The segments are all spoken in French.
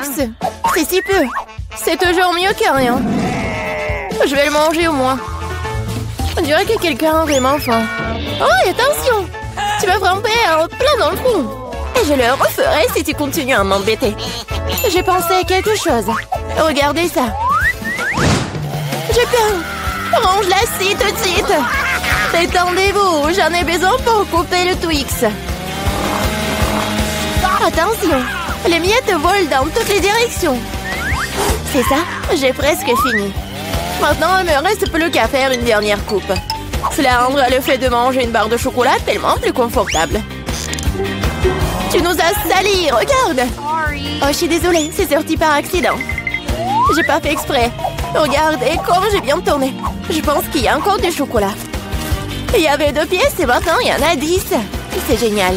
Twix. C'est si peu. C'est toujours mieux que rien. Je vais le manger au moins. On dirait que quelqu'un a vraiment faim. Oh, attention! Tu m'as frappé en plein dans le trou. Et je le referai si tu continues à m'embêter. J'ai pensé à quelque chose. Regardez ça. J'ai peur. Range-la-ci tout de suite. Détendez-vous, j'en ai besoin pour couper le Twix. Attention, les miettes volent dans toutes les directions. C'est ça, j'ai presque fini. Maintenant, il me reste plus qu'à faire une dernière coupe. Cela rendra le fait de manger une barre de chocolat tellement plus confortable. Tu nous as salis, regarde! Oh, je suis désolée, c'est sorti par accident. J'ai pas fait exprès. Regardez comme j'ai bien tourné. Je pense qu'il y a encore du chocolat. Il y avait 2 pièces et maintenant il y en a 10. C'est génial.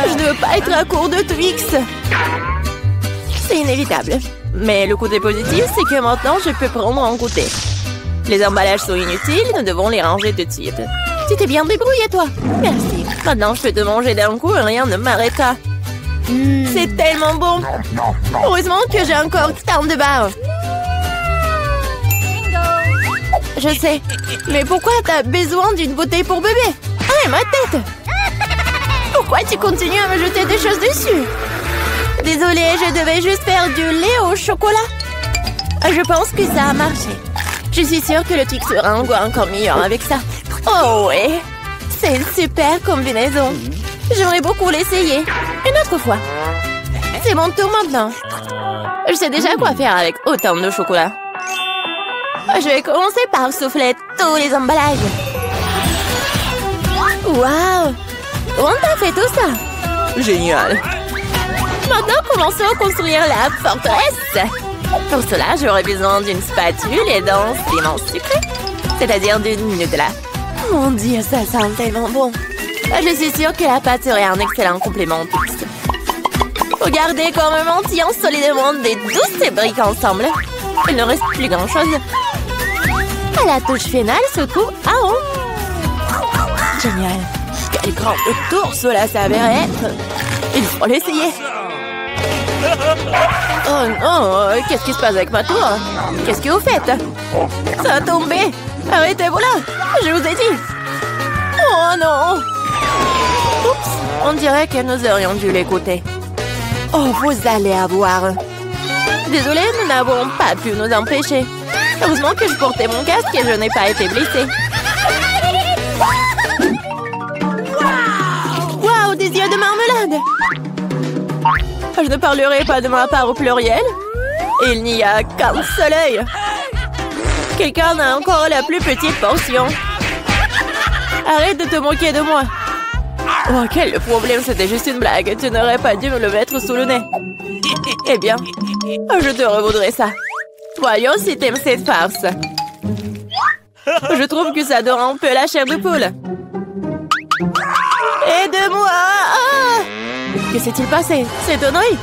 Je ne veux pas être à court de Twix. C'est inévitable. Mais le côté positif, c'est que maintenant, je peux prendre en goûter. Les emballages sont inutiles, nous devons les ranger tout de suite. Tu t'es bien débrouillé, toi. Merci. Maintenant, je peux te manger d'un coup et rien ne m'arrêtera. C'est tellement bon. Heureusement que j'ai encore tant de barres. Je sais. Mais pourquoi t'as besoin d'une bouteille pour bébé? Ah, ma tête! Pourquoi tu continues à me jeter des choses dessus? Désolée, je devais juste faire du lait au chocolat. Je pense que ça a marché. Je suis sûre que le Twix sera encore meilleur avec ça. Oh ouais, c'est une super combinaison. J'aimerais beaucoup l'essayer. Une autre fois. C'est mon tour maintenant. Je sais déjà quoi faire avec autant de chocolat. Je vais commencer par souffler tous les emballages. Waouh! On a fait tout ça. Génial. Maintenant, commençons à construire la forteresse. Pour cela, j'aurai besoin d'une spatule et d'un ciment sucré. C'est-à-dire d'une Nutella. Mon Dieu, ça sent tellement bon. Je suis sûre que la pâte serait un excellent complément au Twix. Regardez comment on tient solidement des douces briques ensemble. Il ne reste plus grand-chose. À la touche finale se trouve un rond. Génial. Quel grand tour cela s'avérait être. Il faut l'essayer. Oh non, qu'est-ce qui se passe avec ma tour? Qu'est-ce que vous faites? Ça a tombé. Arrêtez-vous là, je vous ai dit. Oh non. Oups, on dirait que nous aurions dû l'écouter. Oh, vous allez avoir. Désolée, nous n'avons pas pu nous empêcher. Heureusement que je portais mon casque et je n'ai pas été blessée. Waouh, des yeux de marmelade. Je ne parlerai pas de ma part au pluriel. Il n'y a qu'un seul œil. Quelqu'un a encore la plus petite portion. Arrête de te moquer de moi. Oh, quel problème, c'était juste une blague. Tu n'aurais pas dû me le mettre sous le nez. Eh bien, je te revaudrai ça. Voyons si t'aimes cette farce. Je trouve que ça dort un peu la chair de poule. Aide-moi! Ah! Que s'est-il passé? C'est un œil?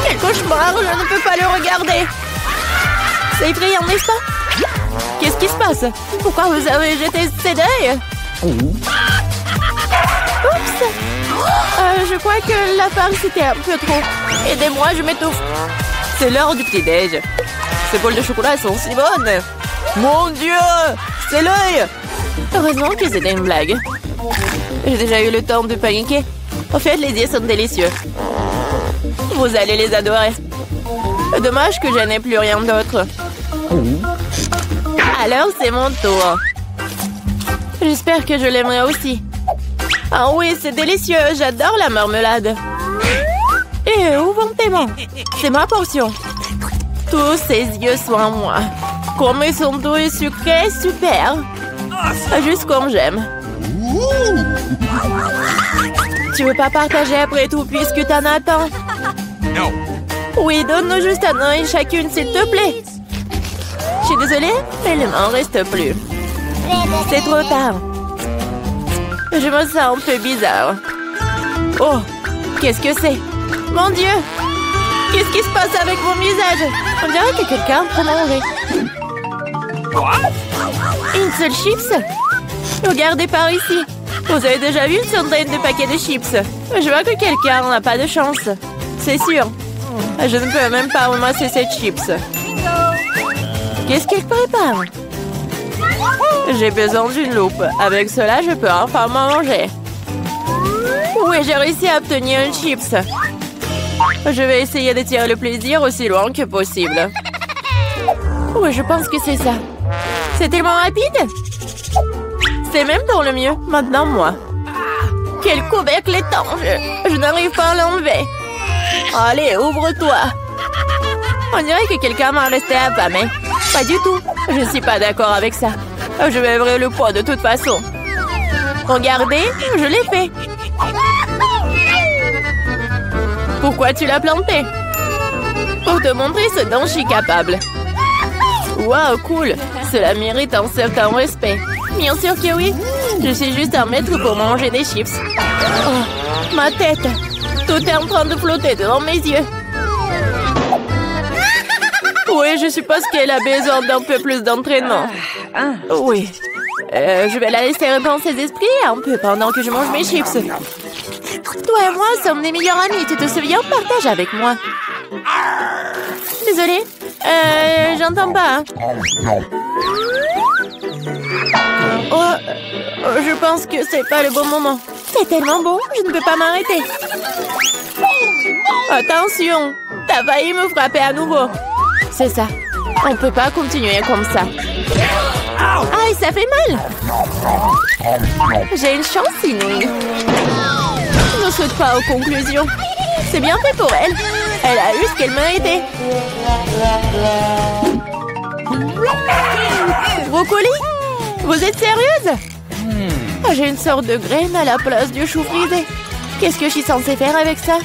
Quel cauchemar! Je ne peux pas le regarder! C'est effrayant, n'est-ce pas? Qu'est-ce qui se passe? Pourquoi vous avez jeté cet œil? Oups! Je crois que la farce était un peu trop. Aidez-moi, je m'étouffe. C'est l'heure du petit-déj. Ces bols de chocolat sont si bonnes. Mon Dieu! C'est l'œil! Heureusement que c'était une blague. J'ai déjà eu le temps de paniquer. En fait, les yeux sont délicieux. Vous allez les adorer. Dommage que je n'ai plus rien d'autre. Alors, c'est mon tour. J'espère que je l'aimerai aussi. Ah oui, c'est délicieux. J'adore la marmelade. Et où vont tes mains? C'est ma portion. Tous ces yeux sont à moi. Comme ils sont doux et sucrés, super. Juste comme j'aime. Tu veux pas partager après tout puisque t'en as tant? Oui, donne-nous juste un œil chacune, s'il te plaît. Je suis désolée, mais il ne m'en reste plus. C'est trop tard. Je me sens un peu bizarre. Oh, qu'est-ce que c'est? Mon Dieu! Qu'est-ce qui se passe avec mon visage? On dirait que quelqu'un peut manger. Une seule chips? Regardez par ici. Vous avez déjà vu une centaine de paquets de chips? Je vois que quelqu'un n'a pas de chance. C'est sûr. Je ne peux même pas ramasser ces chips. Qu'est-ce qu'elle prépare? J'ai besoin d'une loupe. Avec cela, je peux enfin manger. Oui, j'ai réussi à obtenir une chips. Je vais essayer de tirer le plaisir aussi loin que possible. Oui, je pense que c'est ça. C'est tellement rapide. C'est même pour le mieux. Maintenant, moi. Quel couvercle étanche. Je n'arrive pas à l'enlever. Allez, ouvre-toi. On dirait que quelqu'un m'a resté affamé. Pas du tout. Je ne suis pas d'accord avec ça. Je vais ouvrir le pot de toute façon. Regardez, je l'ai fait. Pourquoi tu l'as planté? Pour te montrer ce dont je suis capable. Waouh, cool. Cela mérite un certain respect. Bien sûr que oui. Je suis juste un maître pour manger des chips. Oh, ma tête. Tout est en train de flotter devant mes yeux. Oui, je suppose qu'elle a besoin d'un peu plus d'entraînement. Oui. Je vais la laisser reprendre ses esprits un peu pendant que je mange mes chips. Toi et moi sommes des meilleurs amis, tu te souviens? Partage avec moi. Désolée. J'entends pas. Hein. Je pense que c'est pas le bon moment. C'est tellement bon, je ne peux pas m'arrêter. Attention, t'as failli me frapper à nouveau. C'est ça. On peut pas continuer comme ça. Aïe, ça fait mal. J'ai une chance inouïe. Ne saute pas aux conclusions. C'est bien fait pour elle. Elle a eu ce qu'elle méritait. Brocoli? Vous êtes sérieuse? J'ai une sorte de graine à la place du chou frisé. Qu'est-ce que je suis censée faire avec ça?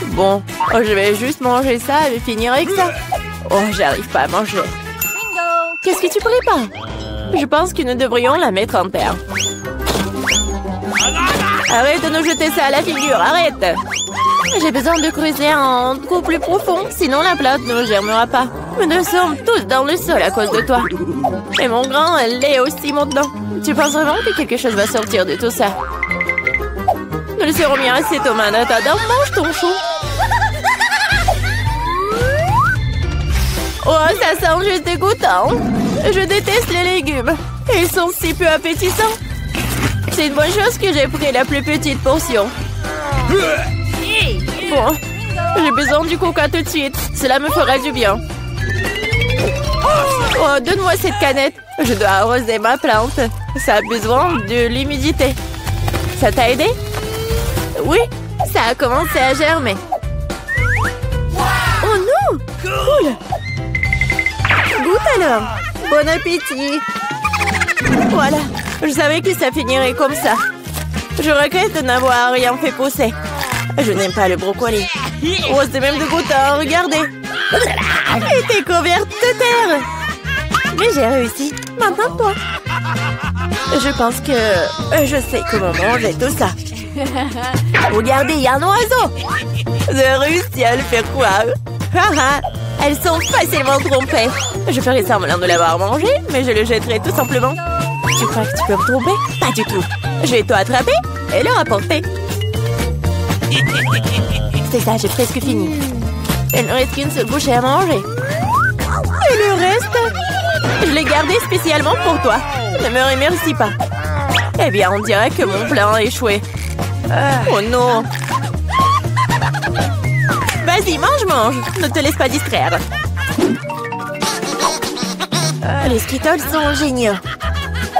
Bon, je vais juste manger ça et finir avec ça. Oh, j'arrive pas à manger. Qu'est-ce que tu prépares? Je pense que nous devrions la mettre en terre. Arrête de nous jeter ça à la figure, arrête! J'ai besoin de creuser un trou plus profond, sinon la plante ne germera pas. Nous sommes tous dans le sol à cause de toi. Et mon grand, elle l'est aussi maintenant. Tu penses vraiment que quelque chose va sortir de tout ça? Nous le serons bien assez, Thomas. Attends, mange ton chou. Oh, ça sent juste dégoûtant. Je déteste les légumes. Ils sont si peu appétissants. C'est une bonne chose que j'ai pris la plus petite portion. Bon, j'ai besoin du coca tout de suite. Cela me fera du bien. Oh, donne-moi cette canette. Je dois arroser ma plante. Ça a besoin de l'humidité. Ça t'a aidé? Oui, ça a commencé à germer. Oh non! Cool! Goûte alors. Bon appétit. Voilà, je savais que ça finirait comme ça. Je regrette de n'avoir rien fait pousser. Je n'aime pas le brocoli. Oh, c'est même dégoûtant, regardez. Elle était couverte de terre. Mais j'ai réussi. Maintenant, toi. Je pense que je sais comment manger tout ça. Regardez, il y a un oiseau. J'ai réussi à le faire croire. Elles sont facilement trompées. Je ferai semblant de l'avoir mangé, mais je le jetterai tout simplement. Tu crois que tu peux me tromper? Pas du tout. Je vais tout attraper et le rapporter. C'est ça, j'ai presque fini. Il ne reste qu'une seule bouchée à manger. Et le reste? Je l'ai gardé spécialement pour toi. Ne me remercie pas. Eh bien, on dirait que mon plan a échoué. Oh non! Vas-y, mange. Ne te laisse pas distraire. Les Skittles sont géniaux.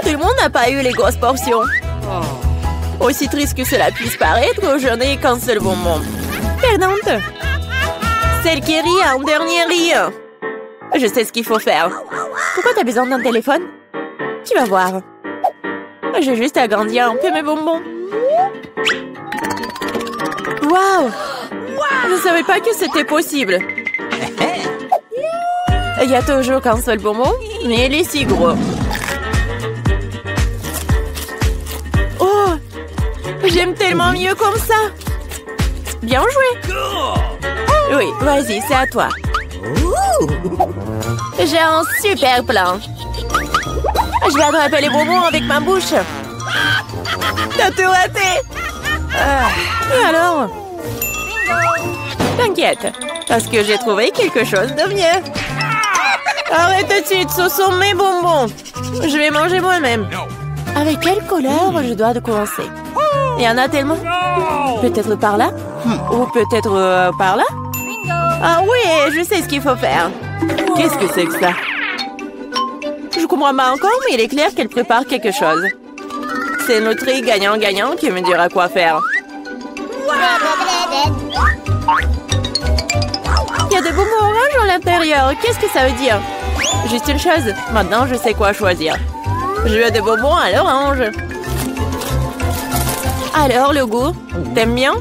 Tout le monde n'a pas eu les grosses portions. Aussi triste que cela puisse paraître, je n'ai qu'un seul bonbon. Perdante. Celle qui rit en dernier rit. Je sais ce qu'il faut faire. Pourquoi t'as besoin d'un téléphone? Tu vas voir. J'ai juste agrandir un peu mes bonbons. Waouh! Je ne savais pas que c'était possible. Il y a toujours qu'un seul bonbon, mais il est si gros. Oh! J'aime tellement mieux comme ça. Bien joué. Oui, vas-y, c'est à toi. J'ai un super plan. Je vais attraper les bonbons avec ma bouche. T'as tout raté. Et alors? t'inquiète, parce que j'ai trouvé quelque chose de mieux. Arrête tout de suite, ce sont mes bonbons. Je vais manger moi-même. Avec quelle couleur je dois commencer? Il y en a tellement. Peut-être par là? Ou peut-être par là? Ah oui, je sais ce qu'il faut faire. Qu'est-ce que c'est que ça? Je comprends pas encore, mais il est clair qu'elle prépare quelque chose. C'est notre gagnant-gagnant qui me dira quoi faire. Il y a des bonbons oranges à l'intérieur. Qu'est-ce que ça veut dire? Juste une chose. Maintenant, je sais quoi choisir. Je veux des bonbons à l'orange. Alors, le goût? T'aimes bien?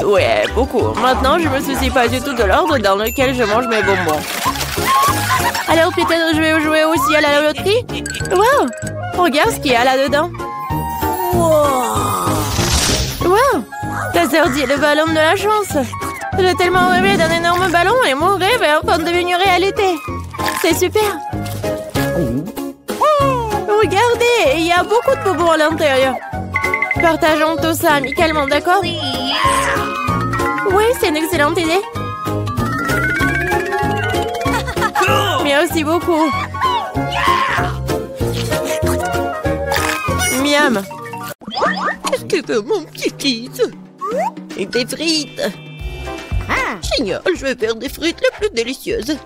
Ouais, beaucoup. Maintenant, je me soucie pas du tout de l'ordre dans lequel je mange mes bonbons. Alors, peut-être je vais jouer aussi à la loterie? Wow! Regarde ce qu'il y a là-dedans. Wow! Ta sœur dit le ballon de la chance. J'ai tellement rêvé d'un énorme ballon et mon rêve est en train de devenir réalité. C'est super. Regardez, il y a beaucoup de bonbons à l'intérieur. Partageons tout ça amicalement, d'accord? Oui, c'est une excellente idée. Merci beaucoup. Miam. Qu'est-ce que veut mon petit fils? Et des frites. Génial, je vais faire des frites les plus délicieuses.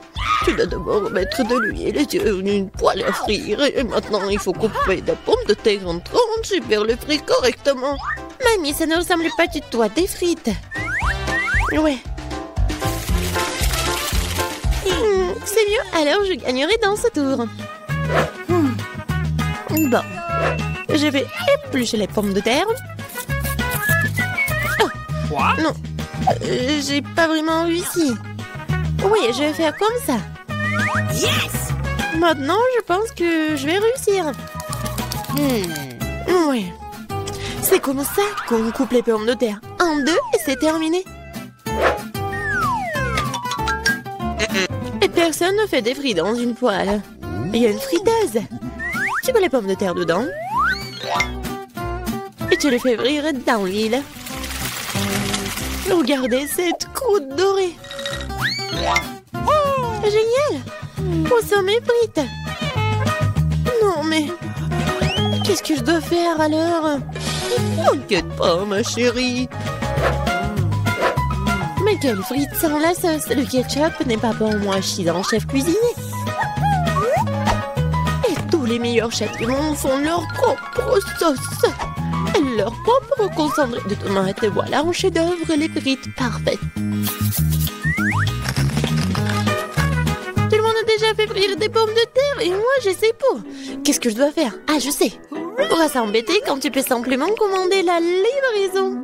Tu dois d'abord mettre de l'huile sur une poêle à frire. Et maintenant, il faut couper des pommes de terre en tranches et faire le frit correctement. Mamie, ça ne ressemble pas du tout à des frites. Ouais. C'est mieux, alors je gagnerai dans ce tour. Bon. Je vais éplucher les pommes de terre. Oh. Quoi? Non. J'ai pas vraiment réussi. Oui, je vais faire comme ça. Yes! Maintenant, je pense que je vais réussir. Oui. C'est comme ça qu'on coupe les pommes de terre. En deux et c'est terminé. Et personne ne fait des frites dans une poêle. Il y a une friteuse. Tu mets les pommes de terre dedans. Et tu les fais frire dans l'huile. Regardez cette croûte dorée. Génial! Où sont mes frites? Non, mais... qu'est-ce que je dois faire alors? T'inquiète pas, ma chérie. Mais quelle frite sans la sauce? Le ketchup n'est pas bon, moi, je suis un chef cuisinier. Et tous les meilleurs chefs du monde font leur propre sauce. Et leur propre concentré de tomates. Et voilà un chef-d'œuvre, les frites parfaites. Tout le monde a déjà fait frire des pommes de terre et moi, je sais pas. Qu'est-ce que je dois faire? Ah, je sais. Pourquoi s'embêter quand tu peux simplement commander la livraison?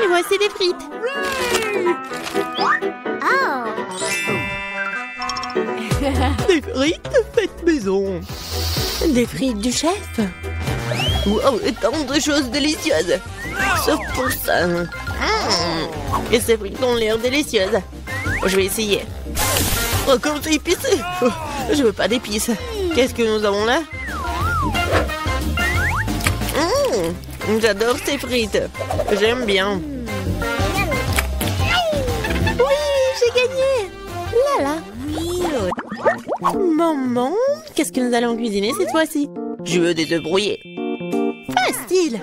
Et voici des frites. Des frites faites maison. Des frites du chef. Wow, tant de choses délicieuses. Sauf pour ça. Et ces frites ont l'air délicieuses. Je vais essayer. Oh, comme c'est épicé. Je veux pas d'épices. Qu'est-ce que nous avons là? J'adore ces frites. J'aime bien. Oui, j'ai gagné. Là, là. Maman, qu'est-ce que nous allons cuisiner cette fois-ci? Je veux des œufs brouillés. Facile.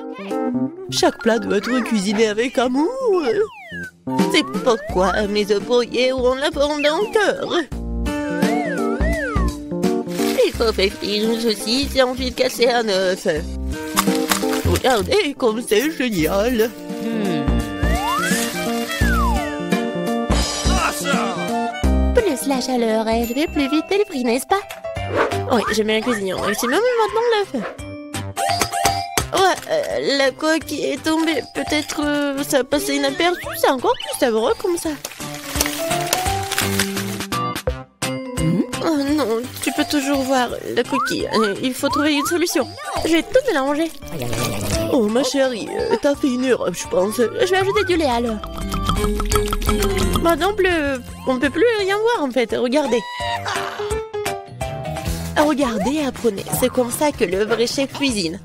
Chaque plat doit être cuisiné avec amour. C'est pourquoi mes œufs brouillés auront la forme d'un cœur. Il faut faire frire une saucisse et ensuite casser un œuf. Regardez comme c'est génial. Plus la chaleur élevée, plus vite elle brille, n'est-ce pas? Oui, j'aime bien cuisiner au maximum et maintenant l'œuf. Ouais, la coque est tombée. Peut-être ça a passé inaperçu. C'est encore plus savoureux comme ça. Oh non, tu peux toujours voir la coquille. Il faut trouver une solution. Je vais tout mélanger. Oh ma chérie, t'as fait une erreur, je pense. Je vais ajouter du lait alors. Maintenant, on ne peut plus rien voir en fait. Regardez. Regardez et apprenez. C'est comme ça que le vrai chef cuisine.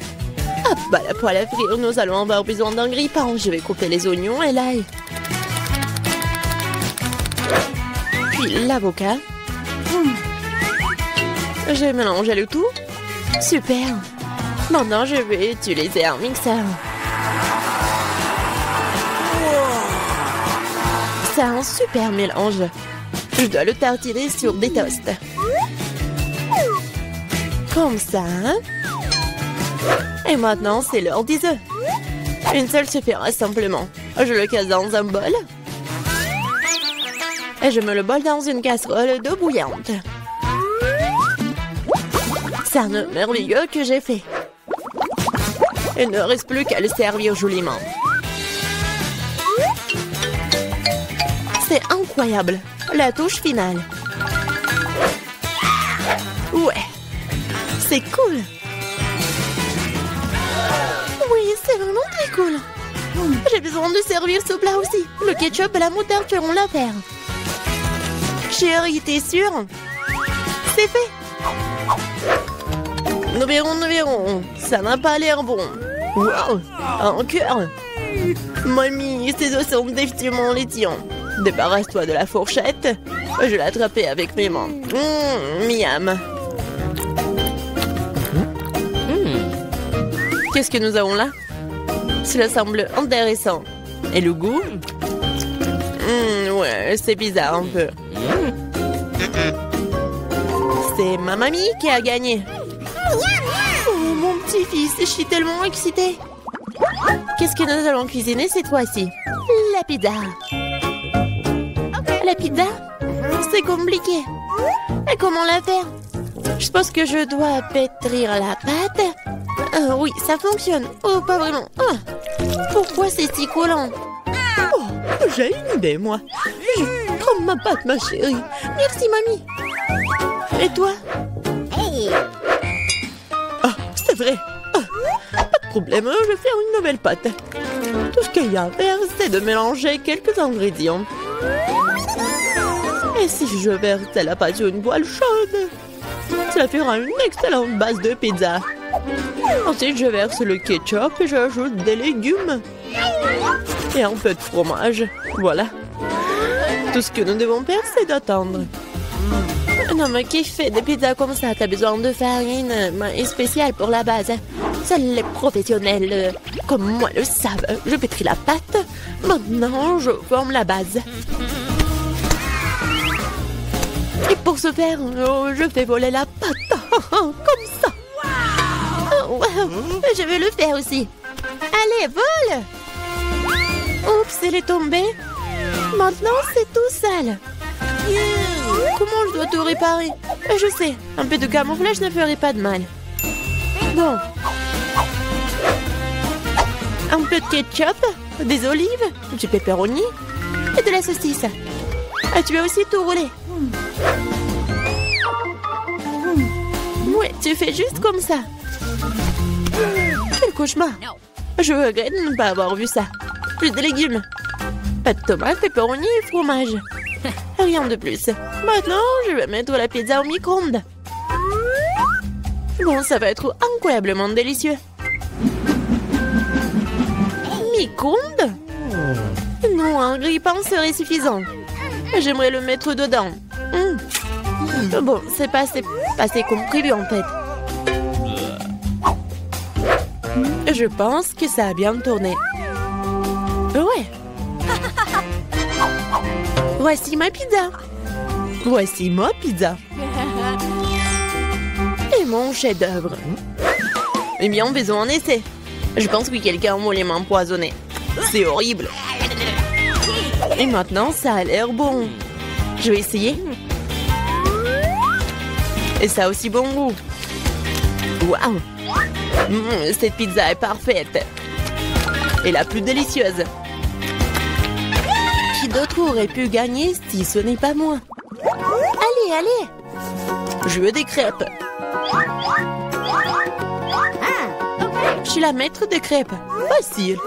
Hop, bah la poêle à frire, nous allons avoir besoin d'un grille-pain. Je vais couper les oignons et l'ail. Puis l'avocat. Je mélange le tout. Super. Maintenant, je vais utiliser un mixeur. C'est un super mélange. Je dois le tartiner sur des toasts. Comme ça. Et maintenant, c'est l'heure des œufs. Une seule suffira simplement. Je le casse dans un bol. Et je mets le bol dans une casserole d'eau bouillante. C'est un œuf merveilleux que j'ai fait. Il ne reste plus qu'à le servir joliment. C'est incroyable. La touche finale. Ouais. C'est cool. Oui, c'est vraiment très cool. J'ai besoin de servir ce plat aussi. Le ketchup et la moutarde feront l'affaire. Chérie, t'es sûre? C'est fait. Nous verrons. Ça n'a pas l'air bon. Wow, un cœur. Mamie, ces os sont définitivement les tiens. Débarrasse-toi de la fourchette. Je l'ai attrapée avec mes mains. Miam. Qu'est-ce que nous avons là? Cela semble intéressant. Et le goût? Ouais, c'est bizarre un peu. C'est ma mamie qui a gagné. Oh, mon petit-fils, je suis tellement excitée. Qu'est-ce que nous allons cuisiner cette fois-ci? La pizza. La pizza? C'est compliqué. Et comment la faire? Je pense que je dois pétrir la pâte. Oui, ça fonctionne. Oh, pas vraiment. Pourquoi c'est si collant? Oh, j'ai une idée, moi. Prends ma pâte, ma chérie. Merci, mamie. Et toi? C'est vrai. Pas de problème, je vais faire une nouvelle pâte. Tout ce qu'il y a à faire, c'est de mélanger quelques ingrédients. Et si je verse la pâte sur une poêle chaude, cela fera une excellente base de pizza. Ensuite, je verse le ketchup et j'ajoute des légumes. Et un peu de fromage. Voilà. Tout ce que nous devons faire, c'est d'attendre. Non, mais qui fait des pizzas comme ça? T'as besoin de farine spéciale pour la base. Seuls les professionnels comme moi le savent. Je pétris la pâte. Maintenant, je forme la base. Et pour ce faire, je fais voler la pâte. Comme ça. Wow. Je vais le faire aussi. Allez, vole! Oups, elle est tombée. Maintenant, c'est tout sale. Comment je dois tout réparer? Je sais, un peu de camouflage ne ferait pas de mal. Bon. Un peu de ketchup, des olives, du pepperoni et de la saucisse. Et tu vas aussi tout rouler. Ouais, tu fais juste comme ça. Quel cauchemar. Je regrette de ne pas avoir vu ça. Plus de légumes. Pas de tomates, pepperoni et fromage. Rien de plus. Maintenant, je vais mettre la pizza au micro-ondes. Bon, ça va être incroyablement délicieux. Micro-ondes? Non, un grille-pain serait suffisant. J'aimerais le mettre dedans. Bon, c'est pas assez comme prévu en fait. Je pense que ça a bien tourné. Ouais. Voici ma pizza. Voici ma pizza. Et mon chef-d'œuvre. Eh bien, faisons un essai. Je pense que quelqu'un voulait m'empoisonner. C'est horrible. Et maintenant, ça a l'air bon. Je vais essayer. Et ça a aussi bon goût. Waouh! Cette pizza est parfaite. Et la plus délicieuse. Qui d'autre aurait pu gagner si ce n'est pas moi? Allez, allez! Je veux des crêpes. Je suis la maître des crêpes. Facile.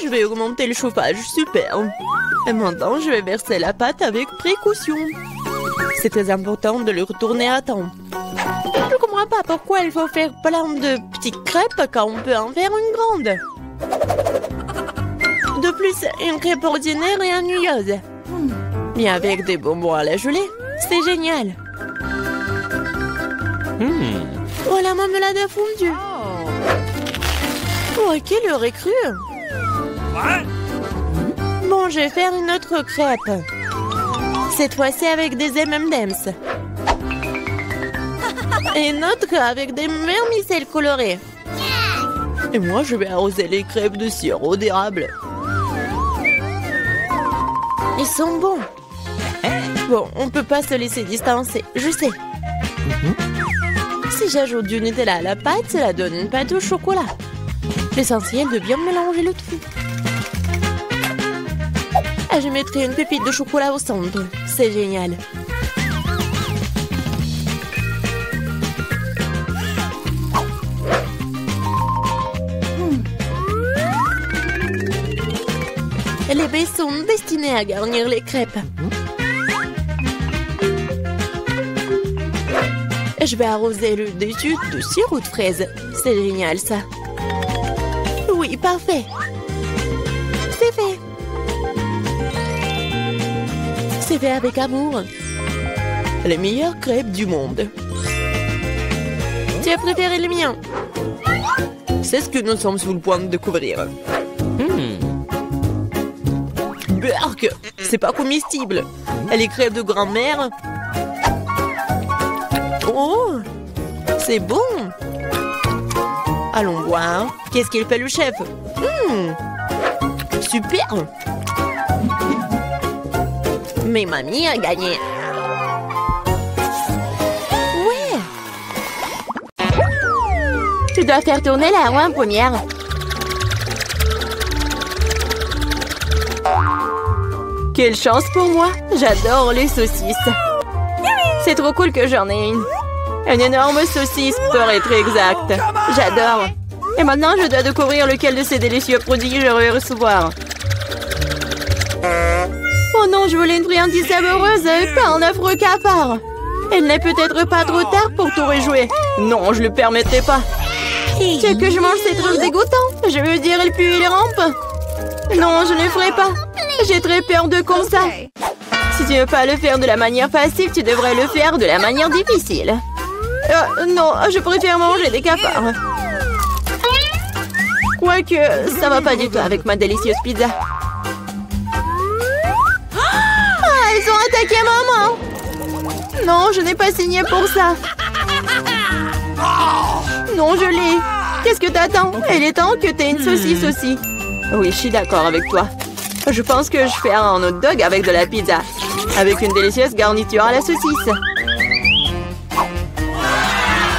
Je vais augmenter le chauffage. Super. Et maintenant, je vais verser la pâte avec précaution. C'est très important de le retourner à temps. Je ne comprends pas pourquoi il faut faire plein de petites crêpes quand on peut en faire une grande. De plus, une crêpe ordinaire est ennuyeuse. Bien avec des bonbons à la gelée. C'est génial. Oh, la marmelade a fondu. Oh, qui l'aurait cru? Bon, je vais faire une autre crêpe. Cette fois-ci avec des M&M's. Et une autre avec des vermicelles colorées. Et moi, je vais arroser les crêpes de sirop d'érable. Ils sont bons. Bon, on peut pas se laisser distancer, je sais. Si j'ajoute du Nutella à la pâte, cela donne une pâte au chocolat. L'essentiel de bien mélanger le tout. Ah, je mettrai une pépite de chocolat au centre. C'est génial. Les baies sont destinées à garnir les crêpes. Je vais arroser le dessus de sirop de fraise. C'est génial, ça. Oui, parfait. C'est fait. C'est fait avec amour. Les meilleures crêpes du monde. Tu as préféré les miens? C'est ce que nous sommes sur le point de découvrir. Berk, c'est pas comestible. Les crêpes de grand-mère. Oh, c'est bon. Allons voir. Qu'est-ce qu'il fait le chef? Super. Mais mamie a gagné. Ouais. Tu dois faire tourner la roue en première. Quelle chance pour moi. J'adore les saucisses. C'est trop cool que j'en ai une. Une énorme saucisse pour être exact. J'adore. Et maintenant, je dois découvrir lequel de ces délicieux produits je vais recevoir. Oh non, je voulais une friandise savoureuse, pas un affreux cafard. Il n'est peut-être pas trop tard pour tout rejouer. Non, je le permettrai pas. Tu veux que je mange ces trucs dégoûtants? Je veux dire, il pue et il rampe. Non, je ne le ferai pas. J'ai très peur de comme ça. Si tu ne veux pas le faire de la manière facile, tu devrais le faire de la manière difficile. Non, je préfère manger des cafards. Quoique, ça va pas du tout avec ma délicieuse pizza. Ah, ils ont attaqué maman! Non, je n'ai pas signé pour ça. Non, je l'ai. Qu'est-ce que t'attends? Il est temps que t'aies une saucisse aussi. Oui, je suis d'accord avec toi. Je pense que je ferai un hot dog avec de la pizza. Avec une délicieuse garniture à la saucisse.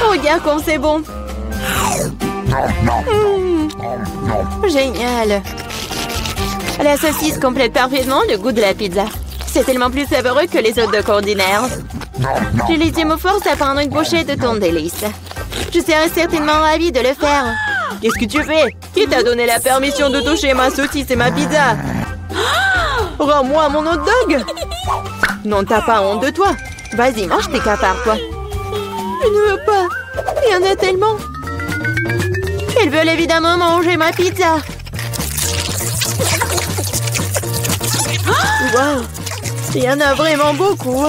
Regarde comme c'est bon. Génial. La saucisse complète parfaitement le goût de la pizza. C'est tellement plus savoureux que les hot dogs ordinaires. Je légitime force à prendre une bouchée de ton délice. Je serais certainement ravie de le faire. Qu'est-ce que tu fais? Qui t'a donné la permission de toucher ma saucisse et ma pizza? Rends-moi mon hot dog! Non, t'as pas honte de toi. Vas-y, mange tes cafards, toi. Je ne veux pas. Il y en a tellement. Ils veulent évidemment manger ma pizza. Wow. Il y en a vraiment beaucoup.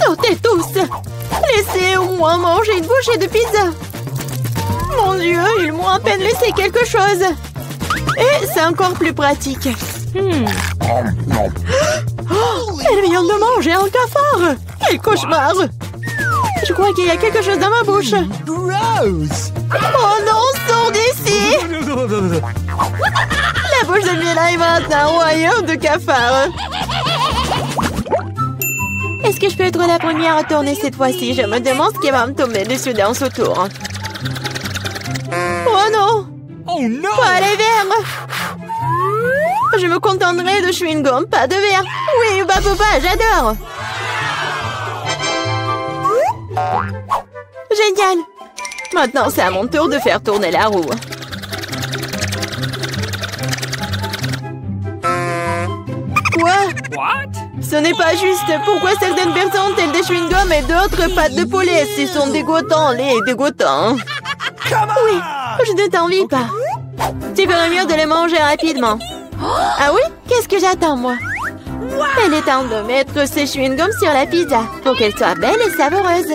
Sortez tous. Laissez au moins manger une bouchée de pizza. Mon Dieu, ils m'ont à peine laissé quelque chose. Et c'est encore plus pratique. Oh, elle vient de manger un cafard. Quel cauchemar. Je crois qu'il y a quelque chose dans ma bouche. Gross! Oh non, sors d'ici. La bouche de Mila est maintenant un royaume de cafards. Est-ce que je peux être la première à tourner cette fois-ci? Je me demande ce qui va me tomber dessus dans ce tour. Oh non! Oh no! Pas les verres! Je me contenterai de chewing-gum, pas de verre. Oui, bah papa, j'adore. Génial. Maintenant, c'est à mon tour de faire tourner la roue. Quoi? What? Ce n'est pas juste. Pourquoi certaines personnes ont-elles des chewing-gums et d'autres pâtes de poulet? Ils sont dégoûtants, les dégoûtants. Oui, je ne t'envie pas. Tu ferais mieux de les manger rapidement. Ah oui? Qu'est-ce que j'attends, moi? Il est temps de mettre ce chewing-gum sur la pizza pour qu'elle soit belle et savoureuse.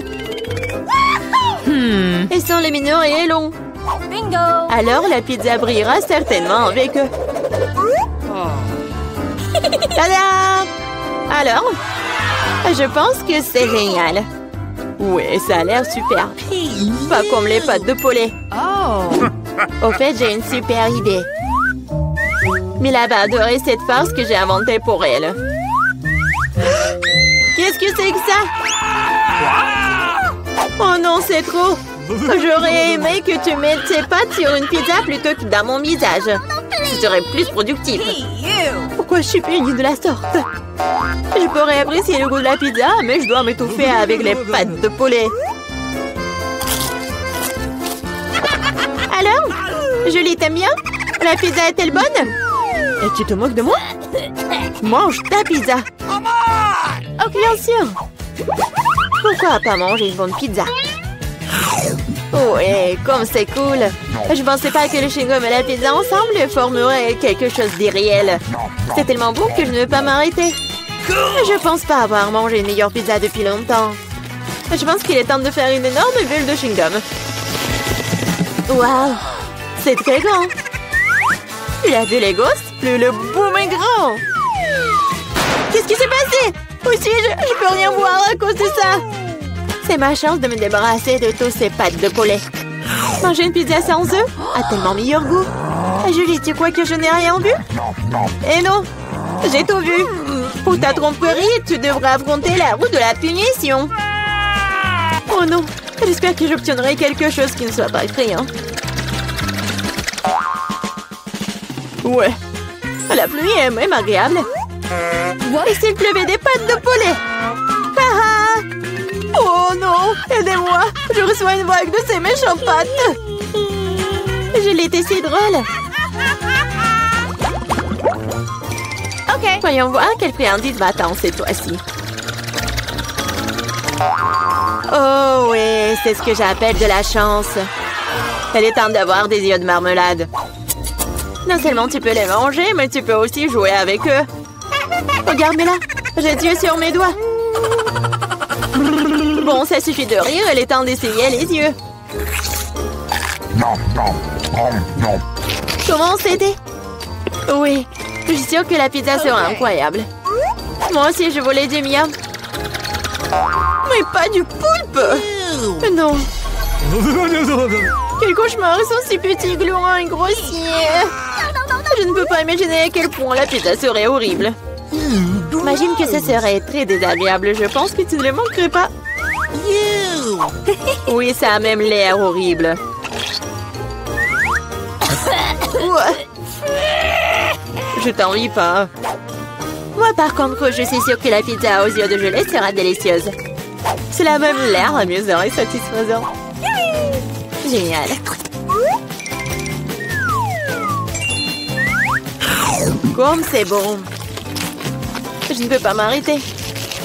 Ils sont lumineux et longs. Bingo! Alors la pizza brillera certainement avec eux. Tada! Alors, je pense que c'est génial. Oui, ça a l'air super. Pas comme les pâtes de poulet. Au fait, j'ai une super idée. Mila va adorer cette farce que j'ai inventée pour elle. Qu'est-ce que c'est que ça? Oh non, c'est trop. J'aurais aimé que tu mettes tes pâtes sur une pizza plutôt que dans mon visage. Ce serait plus productif. Pourquoi je suis punie de la sorte? Je pourrais apprécier le goût de la pizza, mais je dois m'étouffer avec les pâtes de poulet. Alors, Julie, t'aimes bien? La pizza est-elle bonne? Et tu te moques de moi? Mange ta pizza. Oh, bien sûr. Pourquoi pas manger une bonne pizza? Oh, et comme c'est cool. Je pensais pas que le chewing-gum et la pizza ensemble formeraient quelque chose d'irréel. C'est tellement bon que je ne veux pas m'arrêter. Je pense pas avoir mangé une meilleure pizza depuis longtemps. Je pense qu'il est temps de faire une énorme bulle de chewing-gum. Waouh, c'est très grand. Tu as vu les gosses? Le boom est grand. Qu'est-ce qui s'est passé? Où suis-je? Je peux rien voir à cause de ça. C'est ma chance de me débarrasser de tous ces pâtes de poulet. Manger une pizza sans œufs a tellement meilleur goût. Julie, tu crois que je n'ai rien vu? Eh non, j'ai tout vu. Pour ta tromperie, tu devras affronter la roue de la punition. Oh non, j'espère que j'obtiendrai quelque chose qui ne soit pas effrayant. Ouais, la pluie est même agréable. Et s'il pleuvait des pâtes de poulet? Ah! Oh non, aidez-moi, je reçois une vague de ces méchantes pâtes. Je l'étais si drôle. Ok. Voyons voir quelle friandise m'attend cette fois-ci. Oh oui, c'est ce que j'appelle de la chance. Elle est temps d'avoir des yeux de marmelade. Non seulement tu peux les manger, mais tu peux aussi jouer avec eux. Regarde-moi là, j'ai des yeux sur mes doigts. Bon, ça suffit de rire, il est temps d'essayer les yeux. Comment c'était? Oui, je suis sûre que la pizza sera incroyable. Moi aussi, je voulais du mien. Mais pas du poulpe! Non. Quel cauchemar, ils sont si petits, gluants et grossiers. Je ne peux pas imaginer à quel point la pizza serait horrible. Imagine que ce serait très désagréable. Je pense que tu ne le manquerais pas. Oui, ça a même l'air horrible. Je t'envie pas. Moi, par contre, je suis sûre que la pizza aux yeux de gelée sera délicieuse. Cela a même l'air amusant et satisfaisant. Génial. Comme c'est bon. Je ne peux pas m'arrêter.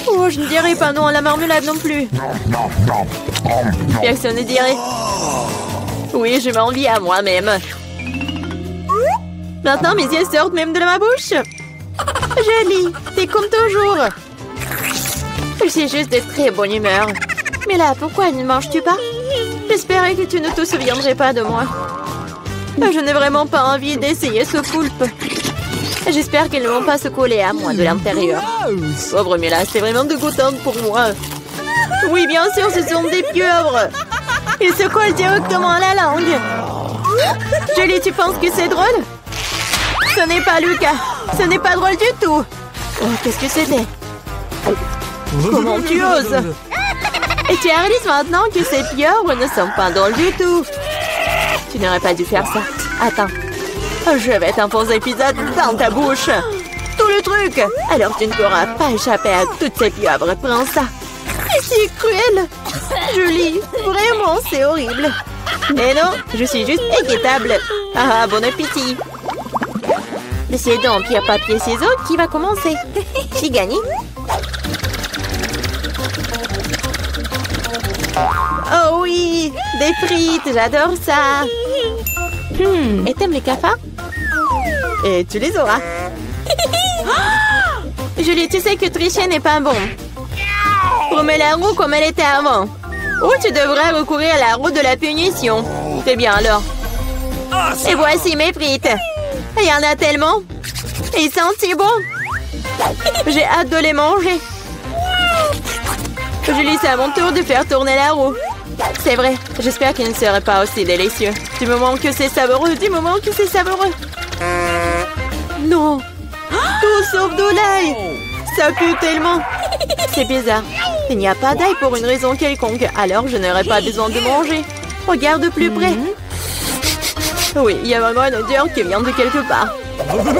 Oh, je ne dirai pas non à la marmelade non plus. Personne ne dirait. Oui, je m'envie à moi-même. Maintenant, mes yeux sortent même de ma bouche. Jolie, t'es comme toujours. Je suis juste de très bonne humeur. Mais là, pourquoi ne manges-tu pas? J'espérais que tu ne te souviendrais pas de moi. Je n'ai vraiment pas envie d'essayer ce poulpe. J'espère qu'ils ne vont pas se coller à moi de l'intérieur. Pauvre Mila, c'est vraiment dégoûtant pour moi. Oui, bien sûr, ce sont des pieuvres. Ils se collent directement à la langue. Julie, tu penses que c'est drôle? Ce n'est pas Lucas. Ce n'est pas drôle du tout. Oh, qu'est-ce que c'était? Comment tu oses? Et tu réalises maintenant que ces pieuvres ne sont pas drôles du tout. Tu n'aurais pas dû faire ça. Attends. Je vais t'enfoncer pizza dans ta bouche. Tout le truc. Alors tu ne pourras pas échapper à toutes ces pieuvres. Prends ça. C'est cruel. Julie, vraiment, c'est horrible. Et non, je suis juste équitable. Ah, bon appétit. C'est donc pierre, papier, ciseaux qui va commencer. J'ai gagné. Oh oui, des frites, j'adore ça. Et t'aimes les cafards? Et tu les auras. Je Julie, tu sais que tricher n'est pas bon. Remets la roue comme elle était avant. Ou tu devrais recourir à la roue de la punition. Très bien alors. Et voici mes frites. Il y en a tellement. Ils sentent si bon. J'ai hâte de les manger. Julie, c'est à mon tour de faire tourner la roue. C'est vrai, j'espère qu'il ne serait pas aussi délicieux. Du moment que c'est savoureux, du moment que c'est savoureux. Non, tout sauf de l'ail. Ça pue tellement. C'est bizarre. Il n'y a pas d'ail pour une raison quelconque, alors je n'aurai pas besoin de manger. Regarde de plus près. Oui, il y a vraiment une odeur qui vient de quelque part.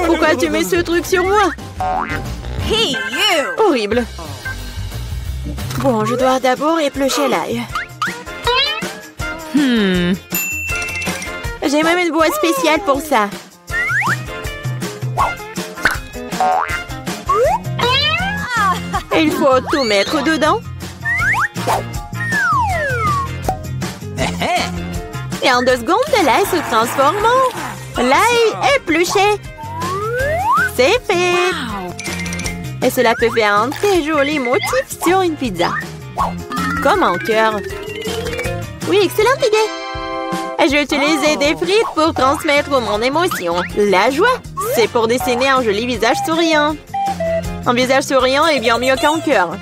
Pourquoi tu mets ce truc sur moi? Hey, you! Horrible. Bon, je dois d'abord éplucher l'ail. J'ai même une boîte spéciale pour ça. Il faut tout mettre dedans. Et en 2 secondes, l'ail se transforme en l'ail épluché. C'est fait. Et cela peut faire un très joli motif sur une pizza. Comme un cœur. Oui, excellente idée. J'ai utilisé des frites pour transmettre mon émotion. La joie, c'est pour dessiner un joli visage souriant. Un visage souriant est bien mieux qu'un cœur.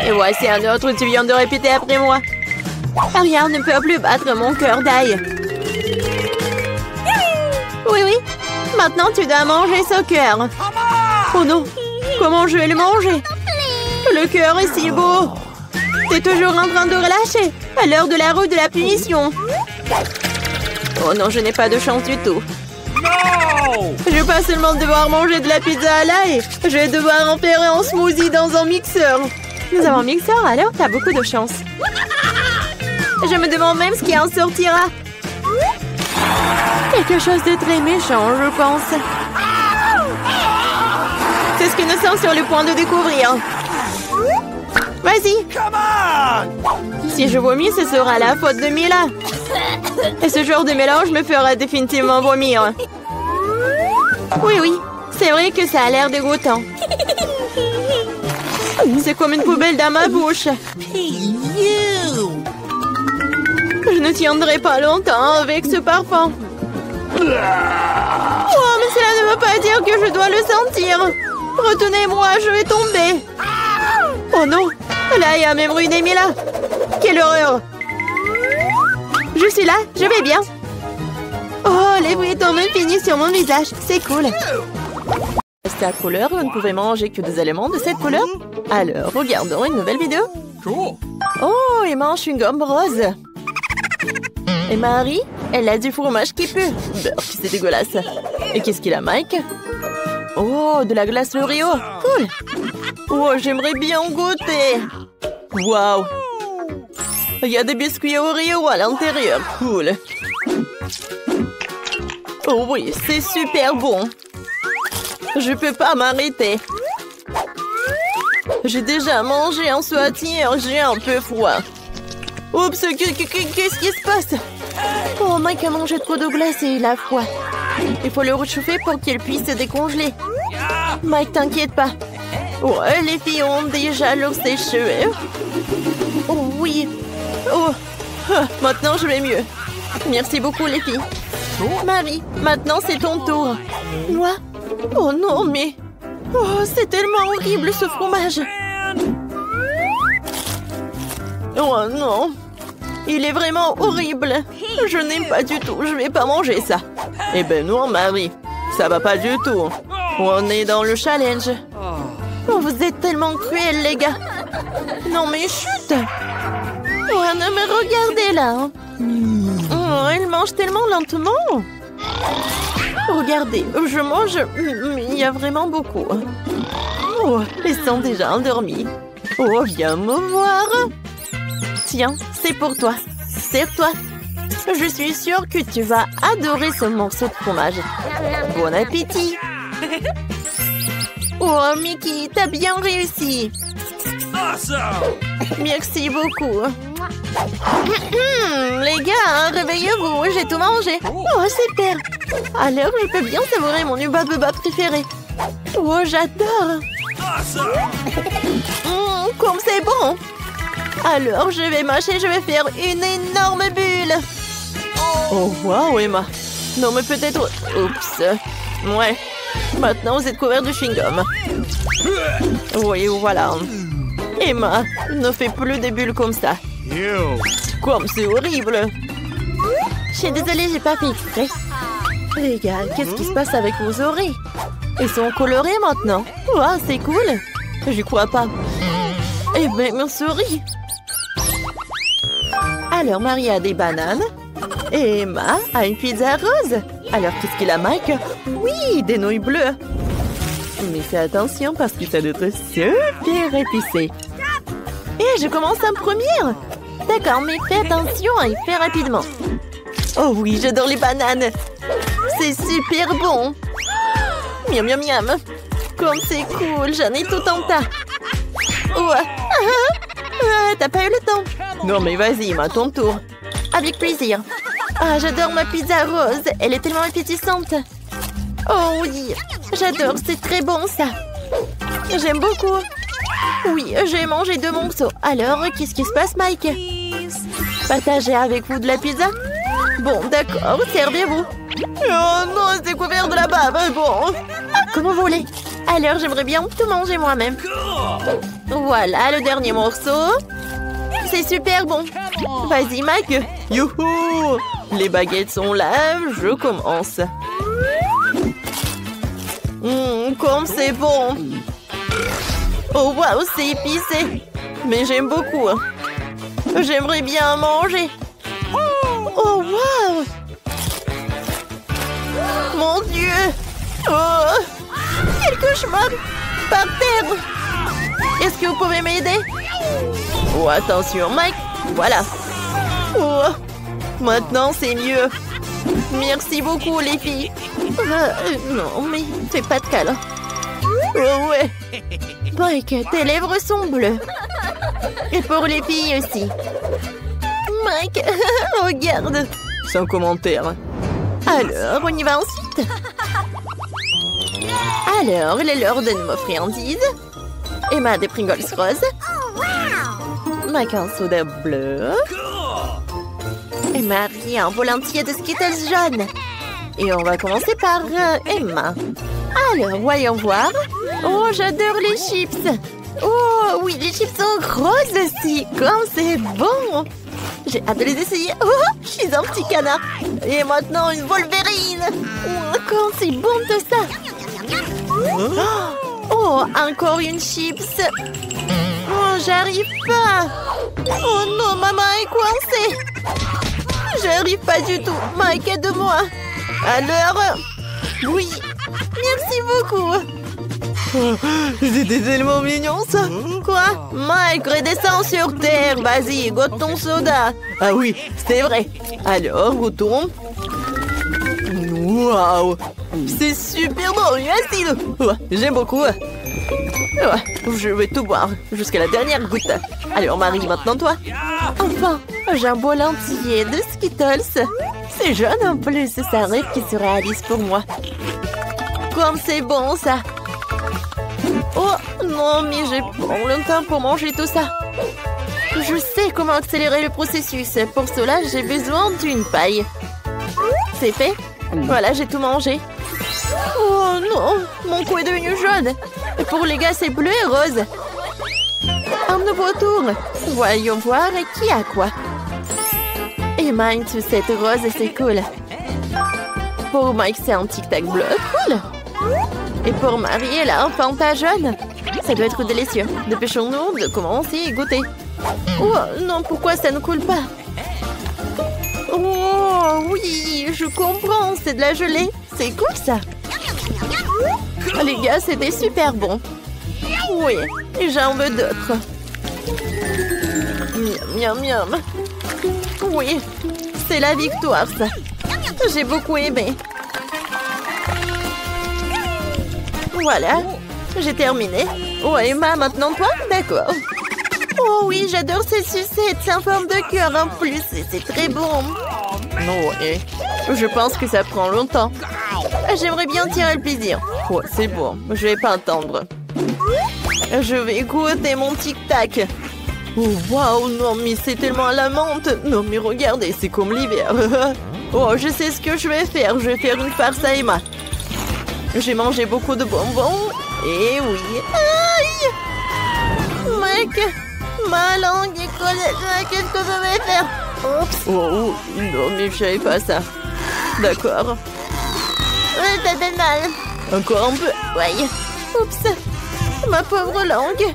Et voici un autre, tu viens de répéter après moi. Rien ne peut plus battre mon cœur d'ail. Oui, oui. Maintenant, tu dois manger ce cœur. Oh non, comment je vais le manger? Le cœur est si beau. T'es toujours en train de relâcher à l'heure de la roue de la punition. Oh non, je n'ai pas de chance du tout. Je vais pas seulement devoir manger de la pizza à l'ail, je vais devoir en faire un smoothie dans un mixeur. Nous avons un mixeur, alors t'as beaucoup de chance. Je me demande même ce qui en sortira. Quelque chose de très méchant, je pense. C'est ce que nous sommes sur le point de découvrir. Vas-y. Si je vomis, ce sera la faute de Mila. Et ce genre de mélange me fera définitivement vomir. Oui, oui. C'est vrai que ça a l'air dégoûtant. C'est comme une poubelle dans ma bouche. Je ne tiendrai pas longtemps avec ce parfum. Oh, mais cela ne veut pas dire que je dois le sentir. Retenez-moi, je vais tomber. Oh non, là il y a même ruiné Mila. Quelle horreur. Je suis là, je vais bien. Oh, les frites ont même fini sur mon visage. C'est cool. Cette couleur, vous ne pouvez manger que des éléments de cette couleur. Alors, regardons une nouvelle vidéo. Oh, il mange une gomme rose. Et Marie, elle a du fromage qui pue. C'est dégueulasse. Et qu'est-ce qu'il a, Mike? Oh, de la glace Oreo. Cool. Oh, j'aimerais bien goûter. Waouh. Il y a des biscuits Oreo à l'intérieur. Cool. Oh oui, c'est super bon. Je peux pas m'arrêter. J'ai déjà mangé un soitier, j'ai un peu froid. Oups, qu'est-ce qui se passe? Oh, Mike a mangé trop de glace et il a froid. Il faut le réchauffer pour qu'il puisse se décongeler. Mike, t'inquiète pas. Oh, les filles ont déjà leur sèche-cheveux. Oh oui. Oh, maintenant je vais mieux. Merci beaucoup les filles. Marie, maintenant c'est ton tour. Moi? Oh non, mais... Oh, c'est tellement horrible ce fromage. Oh non. Il est vraiment horrible. Je n'aime pas du tout. Je vais pas manger ça. Eh ben non, Marie. Ça va pas du tout. On est dans le challenge. Oh, vous êtes tellement cruels, les gars. Non, mais chut. Oh, non, mais regardez là. Oh, elle mange tellement lentement. Regardez, je mange. Il y a vraiment beaucoup. Oh, ils sont déjà endormis. Oh, viens me voir. Tiens, c'est pour toi. Serre-toi. Je suis sûre que tu vas adorer ce morceau de fromage. Bon appétit. Oh, Mickey, t'as bien réussi. Merci beaucoup. Les gars, réveillez-vous, j'ai tout mangé. Oh, super. Alors, je peux bien savourer mon Hubba Bubba préféré. Oh, j'adore. Comme c'est bon. Alors, je vais mâcher, je vais faire une énorme bulle. Oh, waouh, Emma. Non, mais peut-être... Oups. Ouais. Maintenant, vous êtes couvert de chewing-gum. Oui, voilà. Emma, ne fais plus des bulles comme ça. Comme c'est horrible. Je suis désolée, j'ai pas fait exprès. Les gars, qu'est-ce qui se passe avec vos oreilles? Ils sont colorés maintenant. Wow, c'est cool. J'y crois pas. Eh ben, mon souris. Alors, Marie a des bananes. Et Emma a une pizza rose. Alors, qu'est-ce qu'il a, Mike? Oui, des nouilles bleues. Mais fais attention parce que ça doit être super épicé. Et je commence en première. D'accord, mais fais attention et fais rapidement. Oh oui, j'adore les bananes. C'est super bon. Miam, miam, miam. Comme c'est cool, j'en ai tout en tas. Ouais. T'as pas eu le temps. Non, mais vas-y, à ton tour. Avec plaisir. Ah, j'adore ma pizza rose. Elle est tellement appétissante. Oh oui, j'adore, c'est très bon ça. J'aime beaucoup. Oui, j'ai mangé 2 morceaux. Alors, qu'est-ce qui se passe, Mike? Partager avec vous de la pizza? Bon, d'accord, servez-vous. Oh non, c'est couvert de la bave. Bon, comme vous voulez. Alors, j'aimerais bien tout manger moi-même. Voilà, le dernier morceau. C'est super bon. Vas-y, Mike. Youhou! Les baguettes sont là, je commence. Comme c'est bon. Oh, waouh, c'est épicé. Mais j'aime beaucoup. J'aimerais bien manger. Oh, waouh! Mon Dieu! Oh! Quel cauchemar! Par terre! Est-ce que vous pouvez m'aider? Oh, attention, Mike! Voilà! Oh! Maintenant, c'est mieux! Merci beaucoup, les filles! Non, mais fais pas de câlin! Oh, ouais! Mike, tes lèvres sont bleues! Et pour les filles aussi! Mike, regarde! Sans commentaire! Alors, on y va ensuite. Alors, il est l'heure de nos friandises. Emma des Pringles roses. Mike un soda bleu. Et Marie un bol entier de Skittles jaunes. Et on va commencer par Emma. Alors, voyons voir. Oh, j'adore les chips. Oh, oui, les chips sont roses aussi. Comme c'est bon. J'ai hâte de les essayer. Oh, je suis un petit canard. Et maintenant, une Wolverine. Oh, comme c'est bon tout ça. Oh, encore une chips. Oh, j'arrive pas. Oh non, maman est coincée. J'arrive pas du tout. Mike, aide-moi. Alors, oui. Merci beaucoup. Oh, c'était tellement mignon ça. Quoi? Mike, redescends sur terre. Vas-y, goûte ton soda. Ah oui, c'est vrai. Alors, goûtons. Waouh, c'est super bon et acide. Ouais, j'aime beaucoup. Ouais, je vais tout boire jusqu'à la dernière goutte. Alors Marie, maintenant toi. Enfin, j'ai un bol entier de Skittles. C'est jaune en plus, c'est un rêve qui se réalise pour moi. Comme c'est bon ça. Oh non, mais j'ai pas le temps pour manger tout ça. Je sais comment accélérer le processus. Pour cela, j'ai besoin d'une paille. C'est fait. Voilà, j'ai tout mangé. Oh non, mon cou est devenu jaune. Et pour les gars, c'est bleu et rose. Un nouveau tour. Voyons voir qui a quoi. Emma, une sucette rose, c'est cool. Pour Mike, c'est un tic-tac bleu. Cool. Et pour Marie, elle a un Fanta jaune. Ça doit être délicieux. Dépêchons-nous de commencer et goûter. Oh non, pourquoi ça ne coule pas? Oh oui, je comprends, c'est de la gelée. C'est cool ça. Oh, les gars, c'était super bon. Oui, et j'en veux d'autres. Miam, miam, miam. Oui, c'est la victoire ça. J'ai beaucoup aimé. Voilà, j'ai terminé. Oh, Emma, maintenant toi? D'accord. Oh oui, j'adore ces sucettes. C'est en forme de cœur en plus. Et c'est très bon. Oh, ouais. Je pense que ça prend longtemps. J'aimerais bien tirer le plaisir. Oh, c'est bon, je vais pas attendre. Je vais goûter mon tic-tac. Oh, waouh, non, mais c'est tellement à la menthe. Non, mais regardez, c'est comme l'hiver. Oh, je sais ce que je vais faire. Je vais faire une farce à Emma. J'ai mangé beaucoup de bonbons. Et oui. Aïe! Mec, ma langue est collée. Qu'est-ce que je vais faire? Oups. Oh, non, mais je savais pas ça. D'accord. Ça fait mal. Encore un peu. Oui. Oups. Ma pauvre langue.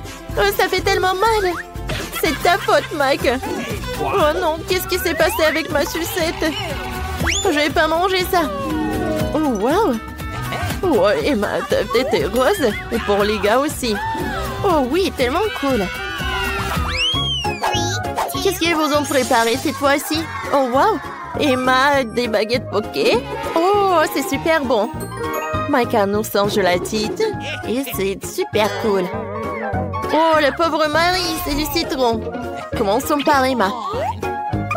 Ça fait tellement mal. C'est ta faute, Mike. Oh non, qu'est-ce qui s'est passé avec ma sucette? Je vais pas manger ça. Oh, wow. Oh, Emma, ta tête est rose. Et pour les gars aussi. Oh oui, tellement cool. Qu'est-ce qu'ils vous ont préparé cette fois-ci? Oh, wow. Emma, des baguettes poké. Oh, c'est super bon. Mike a un ourson gelatine. Et c'est super cool. Oh, le pauvre Marie, c'est du citron. Commençons par Emma.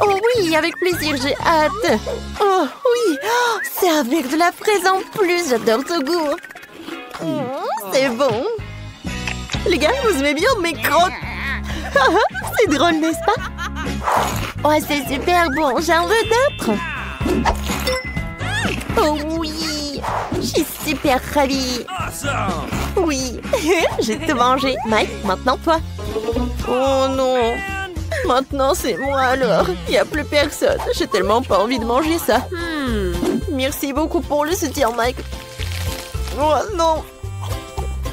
Oh oui, avec plaisir, j'ai hâte. Oh oui, c'est avec de la fraise en plus, j'adore ce goût. C'est bon. Les gars, vous aimez bien mes crottes? C'est drôle, n'est-ce pas? Oh, c'est super bon, j'en veux d'autres. Oh oui, je suis super ravie. Oui, j'ai tout mangé. Mike, maintenant toi. Oh non. Maintenant c'est moi alors. Il n'y a plus personne. J'ai tellement pas envie de manger ça. Merci beaucoup pour le soutien, Mike. Oh non.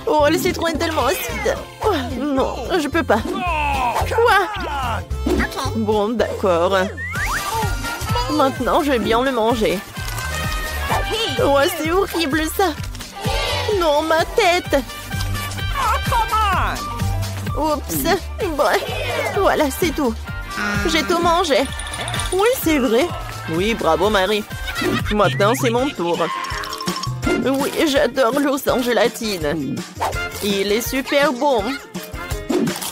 Oh, le citron est tellement acide. Oh, non, je peux pas. Quoi? Bon, d'accord. Maintenant, je vais bien le manger. Oh, c'est horrible ça. Non, ma tête. Oups. Bref. Voilà, c'est tout. J'ai tout mangé. Oui, c'est vrai. Oui, bravo, Marie. Maintenant, c'est mon tour. Oui, j'adore l'ours en gélatine. Il est super bon.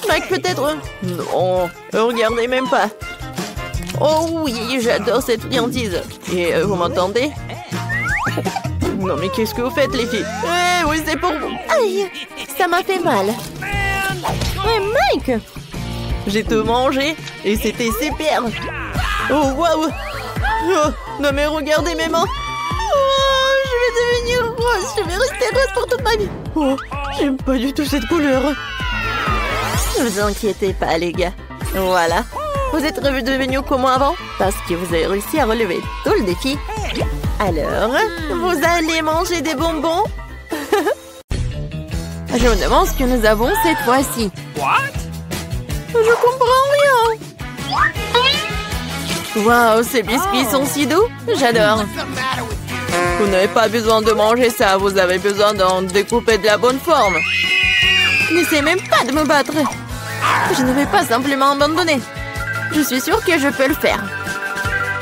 Mike, peut-être... Non, regardez même pas. Oh oui, j'adore cette friandise. Et vous m'entendez? Non, mais qu'est-ce que vous faites, les filles? Oui, c'est pour vous. Aïe, ça m'a fait mal. Mike! J'ai tout mangé et c'était super. Oh, waouh! Oh, non, mais regardez mes mains. Oh, je vais devenir rose. Je vais rester rose pour toute ma vie. Oh, j'aime pas du tout cette couleur. Ne vous inquiétez pas, les gars. Voilà. Vous êtes redevenus comme avant parce que vous avez réussi à relever tout le défi. Alors, vous allez manger des bonbons? Je me demande ce que nous avons cette fois-ci. Je comprends rien. Waouh, ces biscuits sont si doux. J'adore. Vous n'avez pas besoin de manger ça. Vous avez besoin d'en découper de la bonne forme. N'essayez même pas de me battre. Je ne vais pas simplement abandonner. Je suis sûre que je peux le faire.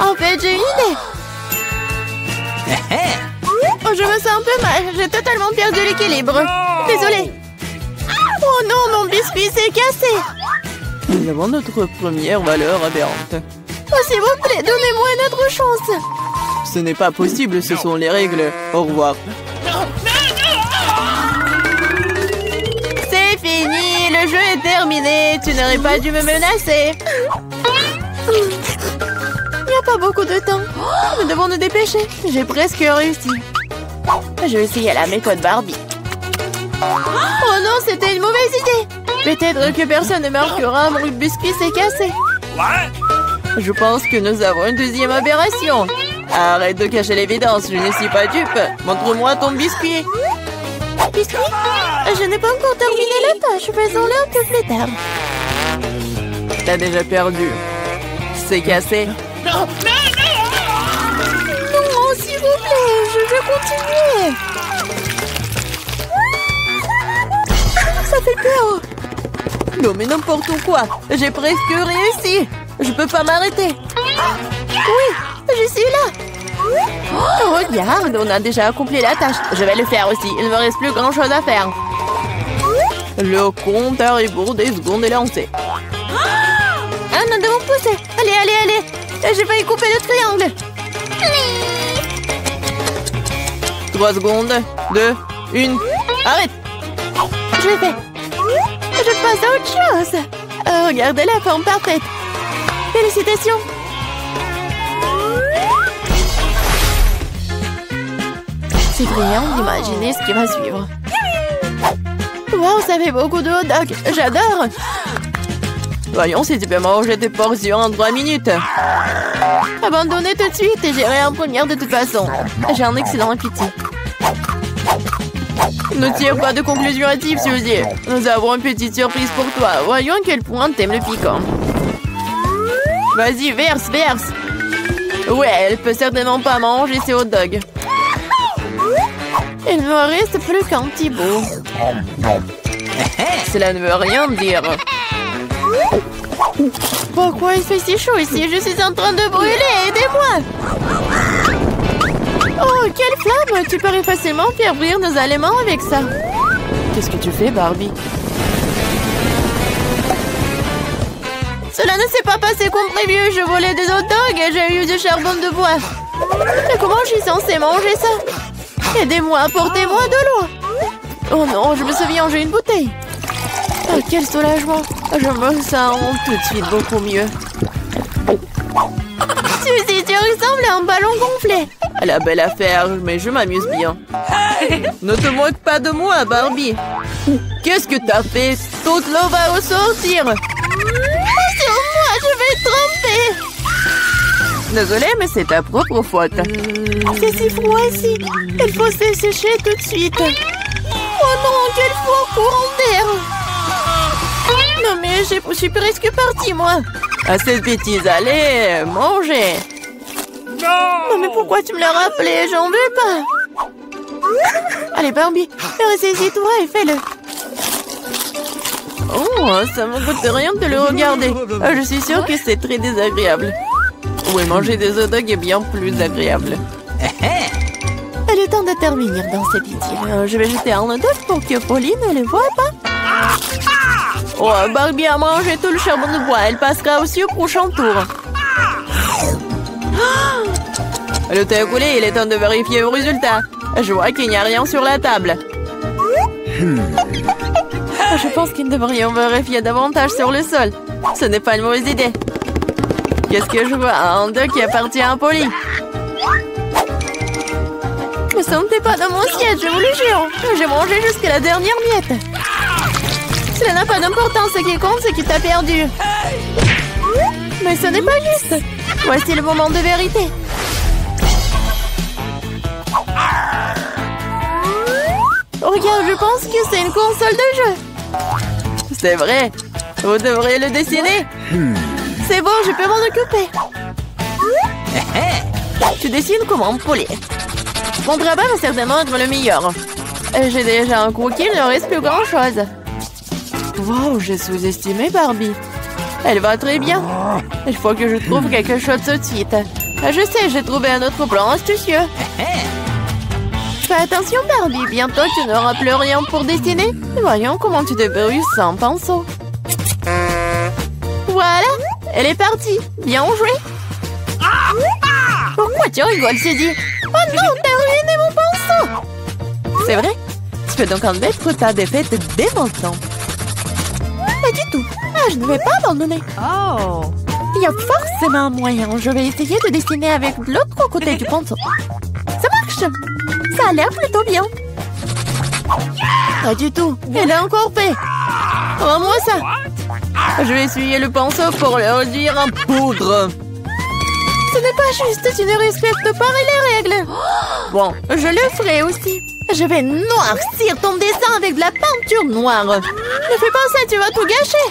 En fait, j'ai une idée. Oh, je me sens un peu mal. J'ai totalement perdu l'équilibre. Désolée. Oh non, mon biscuit s'est cassé. Nous avons notre première valeur aberrante. Oh, s'il vous plaît, donnez-moi une autre chance. Ce n'est pas possible, ce sont les règles. Au revoir. C'est fini, le jeu est terminé. Tu n'aurais pas dû me menacer. Il n'y a pas beaucoup de temps. Nous devons nous dépêcher. J'ai presque réussi. Je vais essayer la méthode Barbie. Oh non, c'était une mauvaise idée. Peut-être que personne ne marquera mon biscuit s'est cassé. Je pense que nous avons une deuxième aberration. Arrête de cacher l'évidence, je ne suis pas dupe. Montre-moi ton biscuit. Biscuit? Je n'ai pas encore terminé la tâche. Faisons-le un peu plus tard. T'as déjà perdu. C'est cassé. Non, s'il vous plaît, je veux continuer. Ça fait peur. Non, mais n'importe quoi. J'ai presque réussi. Je peux pas m'arrêter. Oui, je suis là. Oh, regarde, on a déjà accompli la tâche. Je vais le faire aussi. Il ne me reste plus grand-chose à faire. Le compte à rebours des secondes est lancé. Ah, nous devons pousser. Allez, allez, allez. J'ai failli couper le triangle. 3 secondes. 2, 1. Arrête! Je l'ai fait. Je passe à autre chose. Regardez la forme parfaite. Félicitations. C'est brillant d'imaginer ce qui va suivre. Wow, ça fait beaucoup de hot dog. J'adore. Voyons si tu peux manger tes portions en 3 minutes. Abandonnez tout de suite et j'irai en première de toute façon. J'ai un excellent appétit. Ne tire pas de conclusion hâtive, Suzy. Nous avons une petite surprise pour toi. Voyons à quel point t'aimes le piquant. Vas-y, verse. Ouais, elle peut certainement pas manger ses hot dogs. Il ne me reste plus qu'un petit bout. Cela ne veut rien dire. Pourquoi il fait si chaud ici? Je suis en train de brûler. Aidez-moi! Oh, quelle flamme! Tu pourrais facilement faire brûler nos aliments avec ça. Qu'est-ce que tu fais, Barbie? Cela ne s'est pas passé comme prévu. Je volais des hot dogs et j'ai eu du charbon de bois. Mais comment je suis censée manger ça? Aidez-moi, apportez-moi de l'eau. Oh non, je me souviens, j'ai une bouteille. Oh, quel soulagement. Je me sens tout de suite beaucoup mieux. Suzy, tu ressembles à un ballon gonflé. La belle affaire, mais je m'amuse bien. Ne te moque pas de moi, Barbie. Qu'est-ce que t'as fait? Toute l'eau va ressortir. Sur moi, je vais tremper. Désolée, mais c'est ta propre faute. C'est si froid ici. Il faut se sécher tout de suite. Oh non, quel fort courant d'air. Non mais je suis presque partie, moi. Assez de bêtises, allez, mangez. Non mais pourquoi tu me l'as rappelé? J'en veux pas. Allez Barbie, ressaisis-toi et fais-le. Oh, ça me coûte rien de le regarder. Je suis sûre que c'est très désagréable. Oui, manger des hot dogs est bien plus agréable. Il est temps d'intervenir dans cette idylle. Je vais jeter un œuf pour que Pauline ne le voie pas. Oh, Barbie a mangé tout le charbon de bois. Elle passera aussi au prochain tour. Le thé est coulé, il est temps de vérifier le résultat. Je vois qu'il n'y a rien sur la table. Je pense qu'il devrions vérifier davantage sur le sol. Ce n'est pas une mauvaise idée. Qu'est-ce que je vois? Un œuf qui appartient à Polly. Ne sentez pas dans mon siège, je vous le jure. J'ai mangé jusqu'à la dernière miette. Cela n'a pas d'importance, ce qui compte, c'est qu'il t'a perdu. Mais ce n'est pas juste. Voici le moment de vérité. Regarde, je pense que c'est une console de jeu. C'est vrai. Vous devriez le dessiner. C'est bon, je peux m'en occuper. Tu dessines comment, Polly? Mon travail va certainement être le meilleur. J'ai déjà un croquis, il ne reste plus grand-chose. Wow, j'ai sous-estimé Barbie. Elle va très bien. Il faut que je trouve quelque chose tout de suite. Je sais, j'ai trouvé un autre plan astucieux. Fais attention, Barbie. Bientôt, tu n'auras plus rien pour dessiner. Voyons comment tu débrouilles sans pinceau. Voilà, elle est partie. Bien joué. Pourquoi tu rigoles, Suzy? Oh non, t'as ruiné mon pinceau. C'est vrai? Tu peux donc admettre ta défaite dès maintenant. Pas du tout. Je ne vais pas abandonner. Oh. Il y a forcément un moyen. Je vais essayer de dessiner avec l'autre côté du pinceau. Ça marche. Ça a l'air plutôt bien. Pas du tout. Elle a encore fait. Rends-moi ça. Je vais essuyer le pinceau pour le réduire en poudre. Ce n'est pas juste. Tu ne respectes pas les règles. Bon, je le ferai aussi. Je vais noircir ton dessin avec de la peinture noire. Ne fais pas ça, tu vas tout gâcher.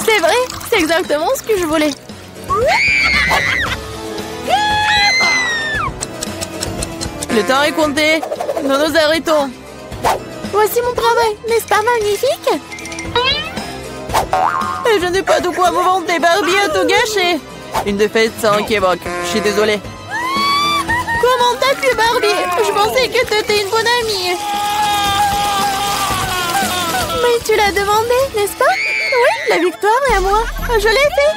C'est vrai, c'est exactement ce que je voulais. Le temps est compté. Nous nous arrêtons. Voici mon travail, n'est-ce pas magnifique? Et je n'ai pas de quoi me vanter, Barbie a tout gâché. Une défaite sans équivoque. Je suis désolée. Comment t'as pu, Barbie? Je pensais que t'étais une bonne amie. Mais tu l'as demandé, n'est-ce pas? Oui, la victoire est à moi. Je l'ai fait.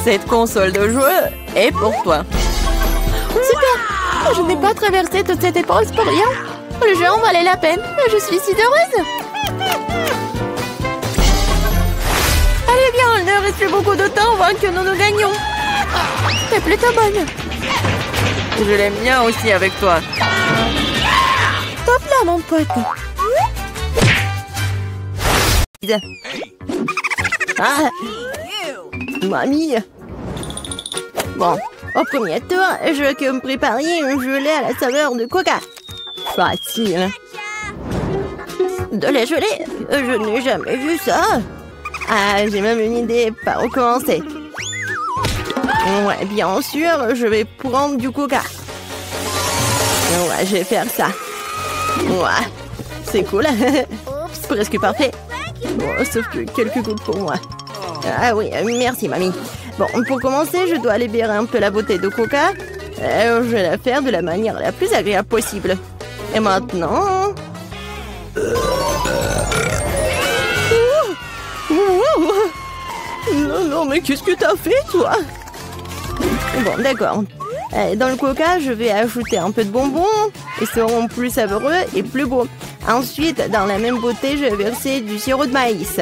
Cette console de jeu est pour toi. Super. Je n'ai pas traversé toute cette épreuve pour rien. Le jeu en valait la peine. Je suis si heureuse. Allez bien, il ne reste plus beaucoup de temps avant que nous gagnons. T'es plutôt bonne. Je l'aime bien aussi avec toi. Top là, mon pote. Ah, mamie. Bon, au premier tour, je veux que vous me prépariez un gelé à la saveur de coca. Facile. De la gelée? Je n'ai jamais vu ça. Ah, j'ai même une idée par où commencer. Ouais, bien sûr, je vais prendre du coca. Ouais, je vais faire ça. Ouais, c'est cool. Presque parfait. Bon, sauf que quelques gouttes pour moi. Ah oui, merci, mamie. Bon, pour commencer, je dois libérer un peu la bouteille de coca. Je vais la faire de la manière la plus agréable possible. Et maintenant... Non, mais qu'est-ce que t'as fait, toi? Bon, d'accord. Dans le coca, je vais ajouter un peu de bonbons. Ils seront plus savoureux et plus beaux. Ensuite, dans la même bouteille, je vais verser du sirop de maïs.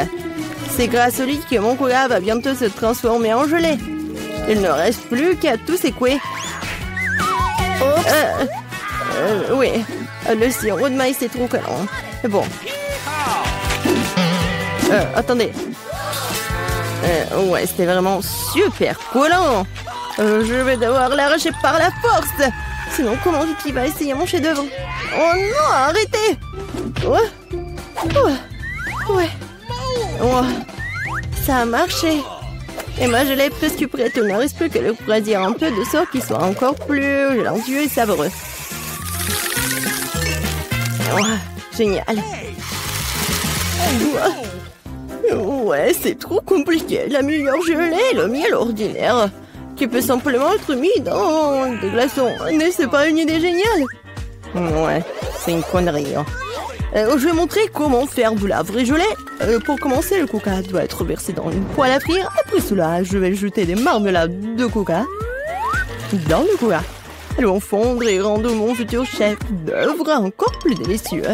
C'est grâce au liquide que mon coca va bientôt se transformer en gelée. Il ne reste plus qu'à tout secouer. Oui, le sirop de maïs est trop collant. Bon. Attendez. Ouais, c'était vraiment super collant. Je vais devoir l'arracher par la force. Sinon, comment Vicky va essayer mon chef-d'œuvre? Oh non, arrêtez! Ouais. Ça a marché. Et ma gelée est presque prête. Il ne reste plus que le refroidir un peu de sorte qu'il soit encore plus gélatineux et savoureux. Génial. Ouais, c'est trop compliqué. La meilleure gelée est le miel ordinaire, qui peut simplement être mis dans des glaçons. Mais c'est pas une idée géniale? Ouais, c'est une connerie. Je vais montrer comment faire de la vraie gelée. Pour commencer, le coca doit être versé dans une poêle à frire. Après cela, je vais jeter des marmelades de coca dans le coca. Elles vont fondre et rendre mon futur chef d'œuvre encore plus délicieux.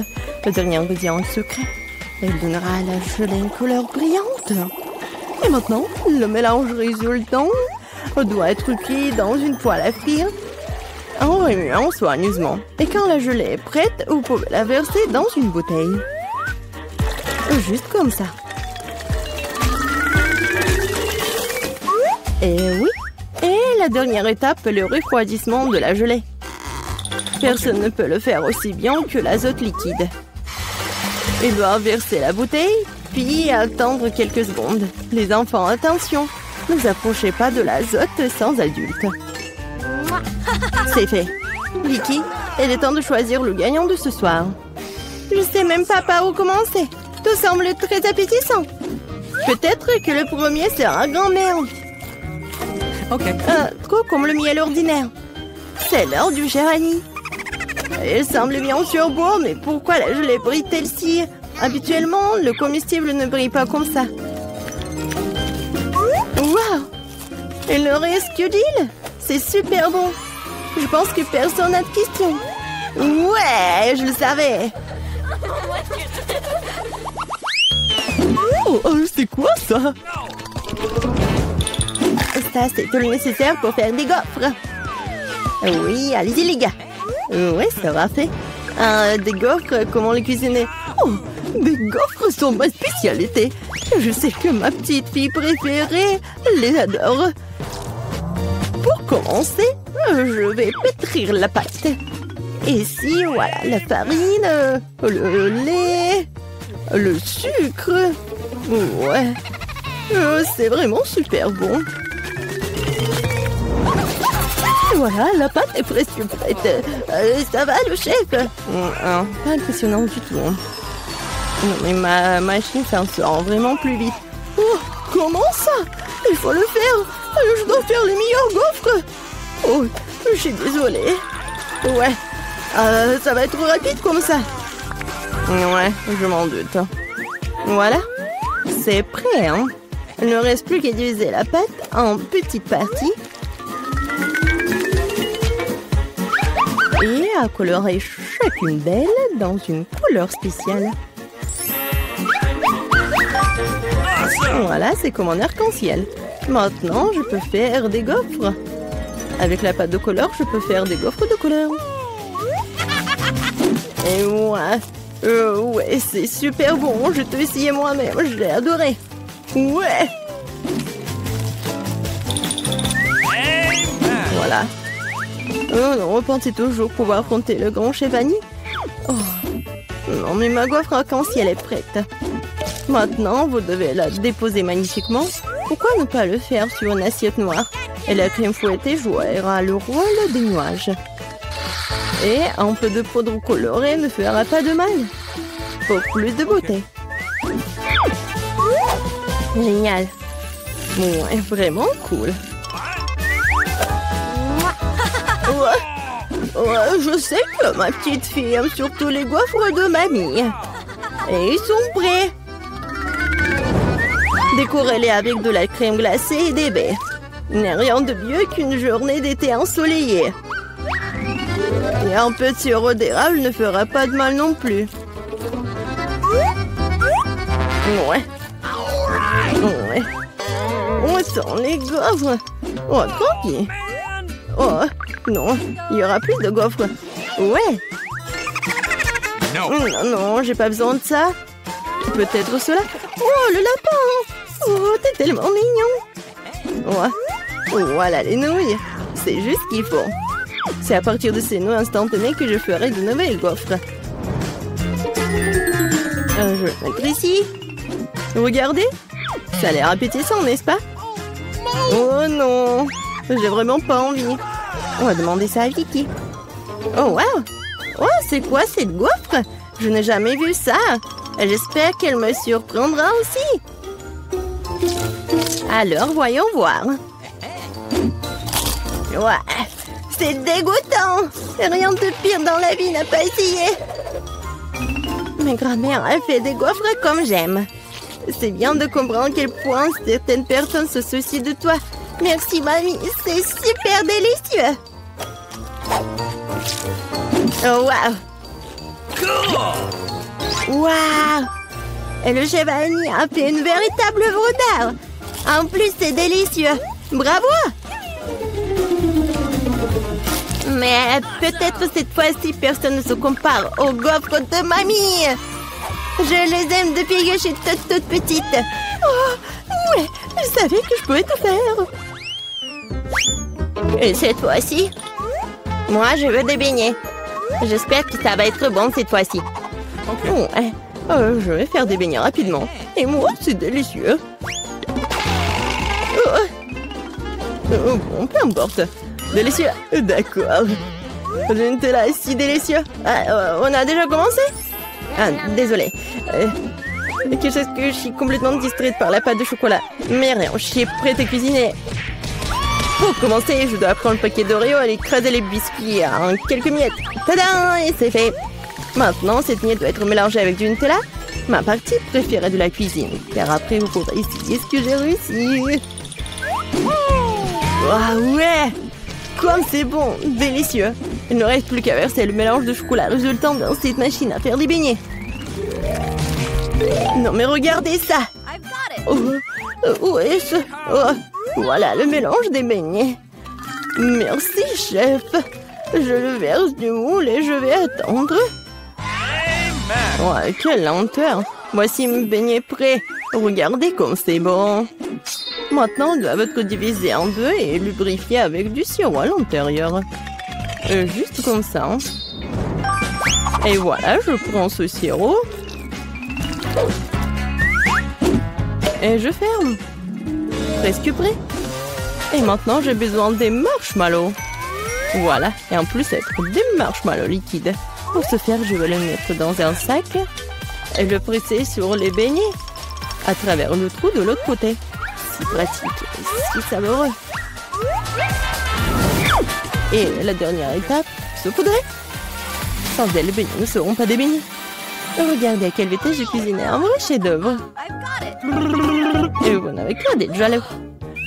Le dernier ingrédient secret, il donnera à la gelée une couleur brillante. Et maintenant, le mélange résultant doit être cuit dans une poêle à frire en remuant soigneusement. Et quand la gelée est prête, vous pouvez la verser dans une bouteille. Juste comme ça. Et oui. Et la dernière étape, le refroidissement de la gelée. Personne ne peut le faire aussi bien que l'azote liquide. Il doit verser la bouteille, puis attendre quelques secondes. Les enfants, attention, ne vous approchez pas de l'azote sans adulte. C'est fait. Vicky, il est temps de choisir le gagnant de ce soir. Je sais même pas par où commencer. Tout semble très appétissant. Peut-être que le premier sera grand-mère. Ok. Trop comme le miel ordinaire. C'est l'heure du cher Annie. Il semble bien sûr beau, mais pourquoi la gelée brille-t-elle si? Habituellement, le comestible ne brille pas comme ça. Waouh! Il ne reste que d'île. C'est super bon. Je pense que personne n'a de questions. Ouais, je le savais. C'est quoi ça? Ça, c'est tout le nécessaire pour faire des gaufres. Oui, allez-y les gars. Oui, ça va fait. Des gaufres, comment les cuisiner? Oh, des gaufres sont ma spécialité. Je sais que ma petite fille préférée les adore. Pour commencer, je vais pétrir la pâte. Ici, voilà, la farine, le lait, le sucre. Ouais, c'est vraiment super bon. Voilà, la pâte est presque prête. Ça va, le chef? Pas impressionnant du tout. Non, mais ma machine s'en sort vraiment plus vite. Oh, comment ça? Il faut le faire. Je dois faire les meilleurs gaufres. Oh, je suis désolée. Ouais, ça va être rapide comme ça. Ouais, je m'en doute. Voilà, c'est prêt, hein? Il ne reste plus qu'à diviser la pâte en petites parties. à colorer chacune d'elles dans une couleur spéciale. Voilà, c'est comme un arc-en-ciel. Maintenant, je peux faire des gaufres. Avec la pâte de couleur, je peux faire des gaufres de couleur. Et ouais, c'est super bon. Je t'ai essayé moi-même, je l'ai adoré. Ouais. Voilà. Oh non, on pensait toujours pouvoir affronter le grand chef Annie. Oh. Non, mais ma gaufre arc-en-ciel est prête. Maintenant, vous devez la déposer magnifiquement. Pourquoi ne pas le faire sur une assiette noire? Et la crème fouettée jouera le rôle des nuages. Et un peu de poudre colorée ne fera pas de mal. Pour plus de beauté. Génial. Ouais, vraiment cool. Ouais, je sais que ma petite fille aime surtout les gaufres de mamie. Et ils sont prêts. Décorez-les avec de la crème glacée et des baies. Il n'y a rien de mieux qu'une journée d'été ensoleillée. Et un peu de sirop d'érable ne fera pas de mal non plus. Ouais. On sent les gaufres. Oh, tranquille. Oh, non, il y aura plus de gaufres. Ouais. Non, j'ai pas besoin de ça. Peut-être cela. Oh, le lapin. Oh, t'es tellement mignon. Ouais. Voilà les nouilles. C'est juste ce qu'il faut. C'est à partir de ces nouilles instantanées que je ferai de nouvelles gaufres. Je vais le mettre ici. Regardez. Ça a l'air appétissant, n'est-ce pas? Oh non. J'ai vraiment pas envie. On va demander ça à Vicky. Oh, wow. Oh, c'est quoi cette gaufre? Je n'ai jamais vu ça. J'espère qu'elle me surprendra aussi. Alors, voyons voir. Ouais, c'est dégoûtant. Rien de pire dans la vie n'a pas essayé. Ma grand-mère a fait des gaufres comme j'aime. C'est bien de comprendre à quel point certaines personnes se soucient de toi. Merci, mamie. C'est super délicieux. Oh, wow. Wow. Et le chef Annie a fait une véritable œuvre d'art. En plus, c'est délicieux. Bravo. Mais peut-être cette fois-ci, personne ne se compare aux gaufres de mamie. Je les aime depuis que je suis toute petite. Oh, ouais, je savais que je pouvais tout faire. Et cette fois-ci, moi, je veux des beignets. J'espère que ça va être bon cette fois-ci. Ouais. Je vais faire des beignets rapidement. Et moi, c'est délicieux. Bon, peu importe. Délicieux. D'accord. Le Nutella est si délicieux. On a déjà commencé? Désolée. Quelque chose que je suis complètement distraite par la pâte de chocolat. Mais rien, je suis prête à cuisiner. Pour commencer, je dois prendre le paquet d'Oreo et écraser les biscuits en quelques miettes. Tadam! Et c'est fait. Maintenant, cette miette doit être mélangée avec du Nutella. Ma partie préférée de la cuisine. Car après, vous pourrez essayer ce que j'ai réussi. Oh, ouais! Comme c'est bon! Délicieux! Il ne reste plus qu'à verser le mélange de chocolat résultant dans cette machine à faire des beignets. Non mais regardez ça! Où est-ce? Oh, voilà le mélange des beignets. Merci, chef. Je le verse du moule et je vais attendre. Ouais, quelle lenteur. Voici mes beignets prêts. Regardez comme c'est bon. Maintenant, ils doivent être divisés en deux et lubrifiés avec du sirop à l'intérieur. Juste comme ça. Et voilà, je prends ce sirop. Et je ferme. Presque prêt. Et maintenant, j'ai besoin des marshmallows. Voilà. Et en plus, être des marshmallows liquides. Pour ce faire, je vais le mettre dans un sac et le presser sur les beignets à travers le trou de l'autre côté. Si pratique et si savoureux. Et la dernière étape, saupoudrer. Sans elle, les beignets ne seront pas des beignets. Regardez à quelle vitesse j'ai cuisiné un vrai chef-d'œuvre. Et vous n'avez qu'à d'être jaloux.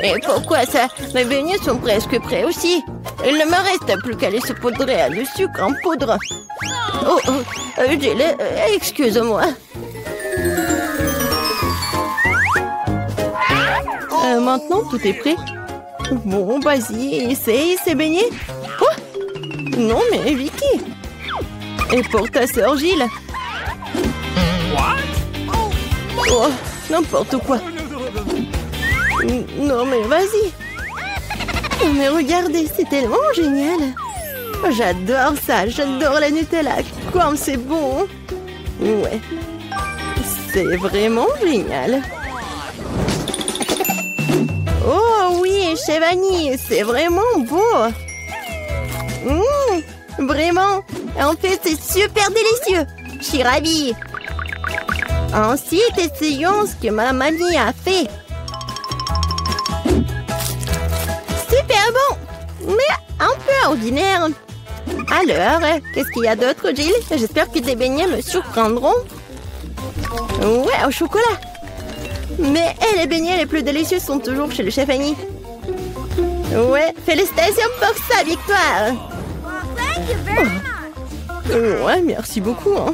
Et pourquoi ça? Mes beignets sont presque prêts aussi. Il ne me reste plus qu'à les saupoudrer à du sucre en poudre. Oh, Jill, excuse-moi. Maintenant, tout est prêt. Bon, vas-y, essaye ces beignets. Oh! Non, mais Vicky. Et pour ta sœur Jill. Oh, n'importe quoi. Non, mais vas-y. Mais regardez, c'est tellement génial. J'adore ça, j'adore la Nutella. Comme c'est bon. Ouais. C'est vraiment génial. Oh oui, chez Vanille, c'est vraiment beau. Vraiment. En fait, c'est super délicieux. Je suis ravie. Ensuite, essayons ce que ma mamie a fait. Super bon, mais un peu ordinaire. Alors, qu'est-ce qu'il y a d'autre, Jill? J'espère que tes beignets me surprendront. Ouais, au chocolat. Mais les beignets les plus délicieux sont toujours chez le chef Annie. Ouais, félicitations pour sa victoire. Well, thank you very much. Ouais, merci beaucoup. Hein.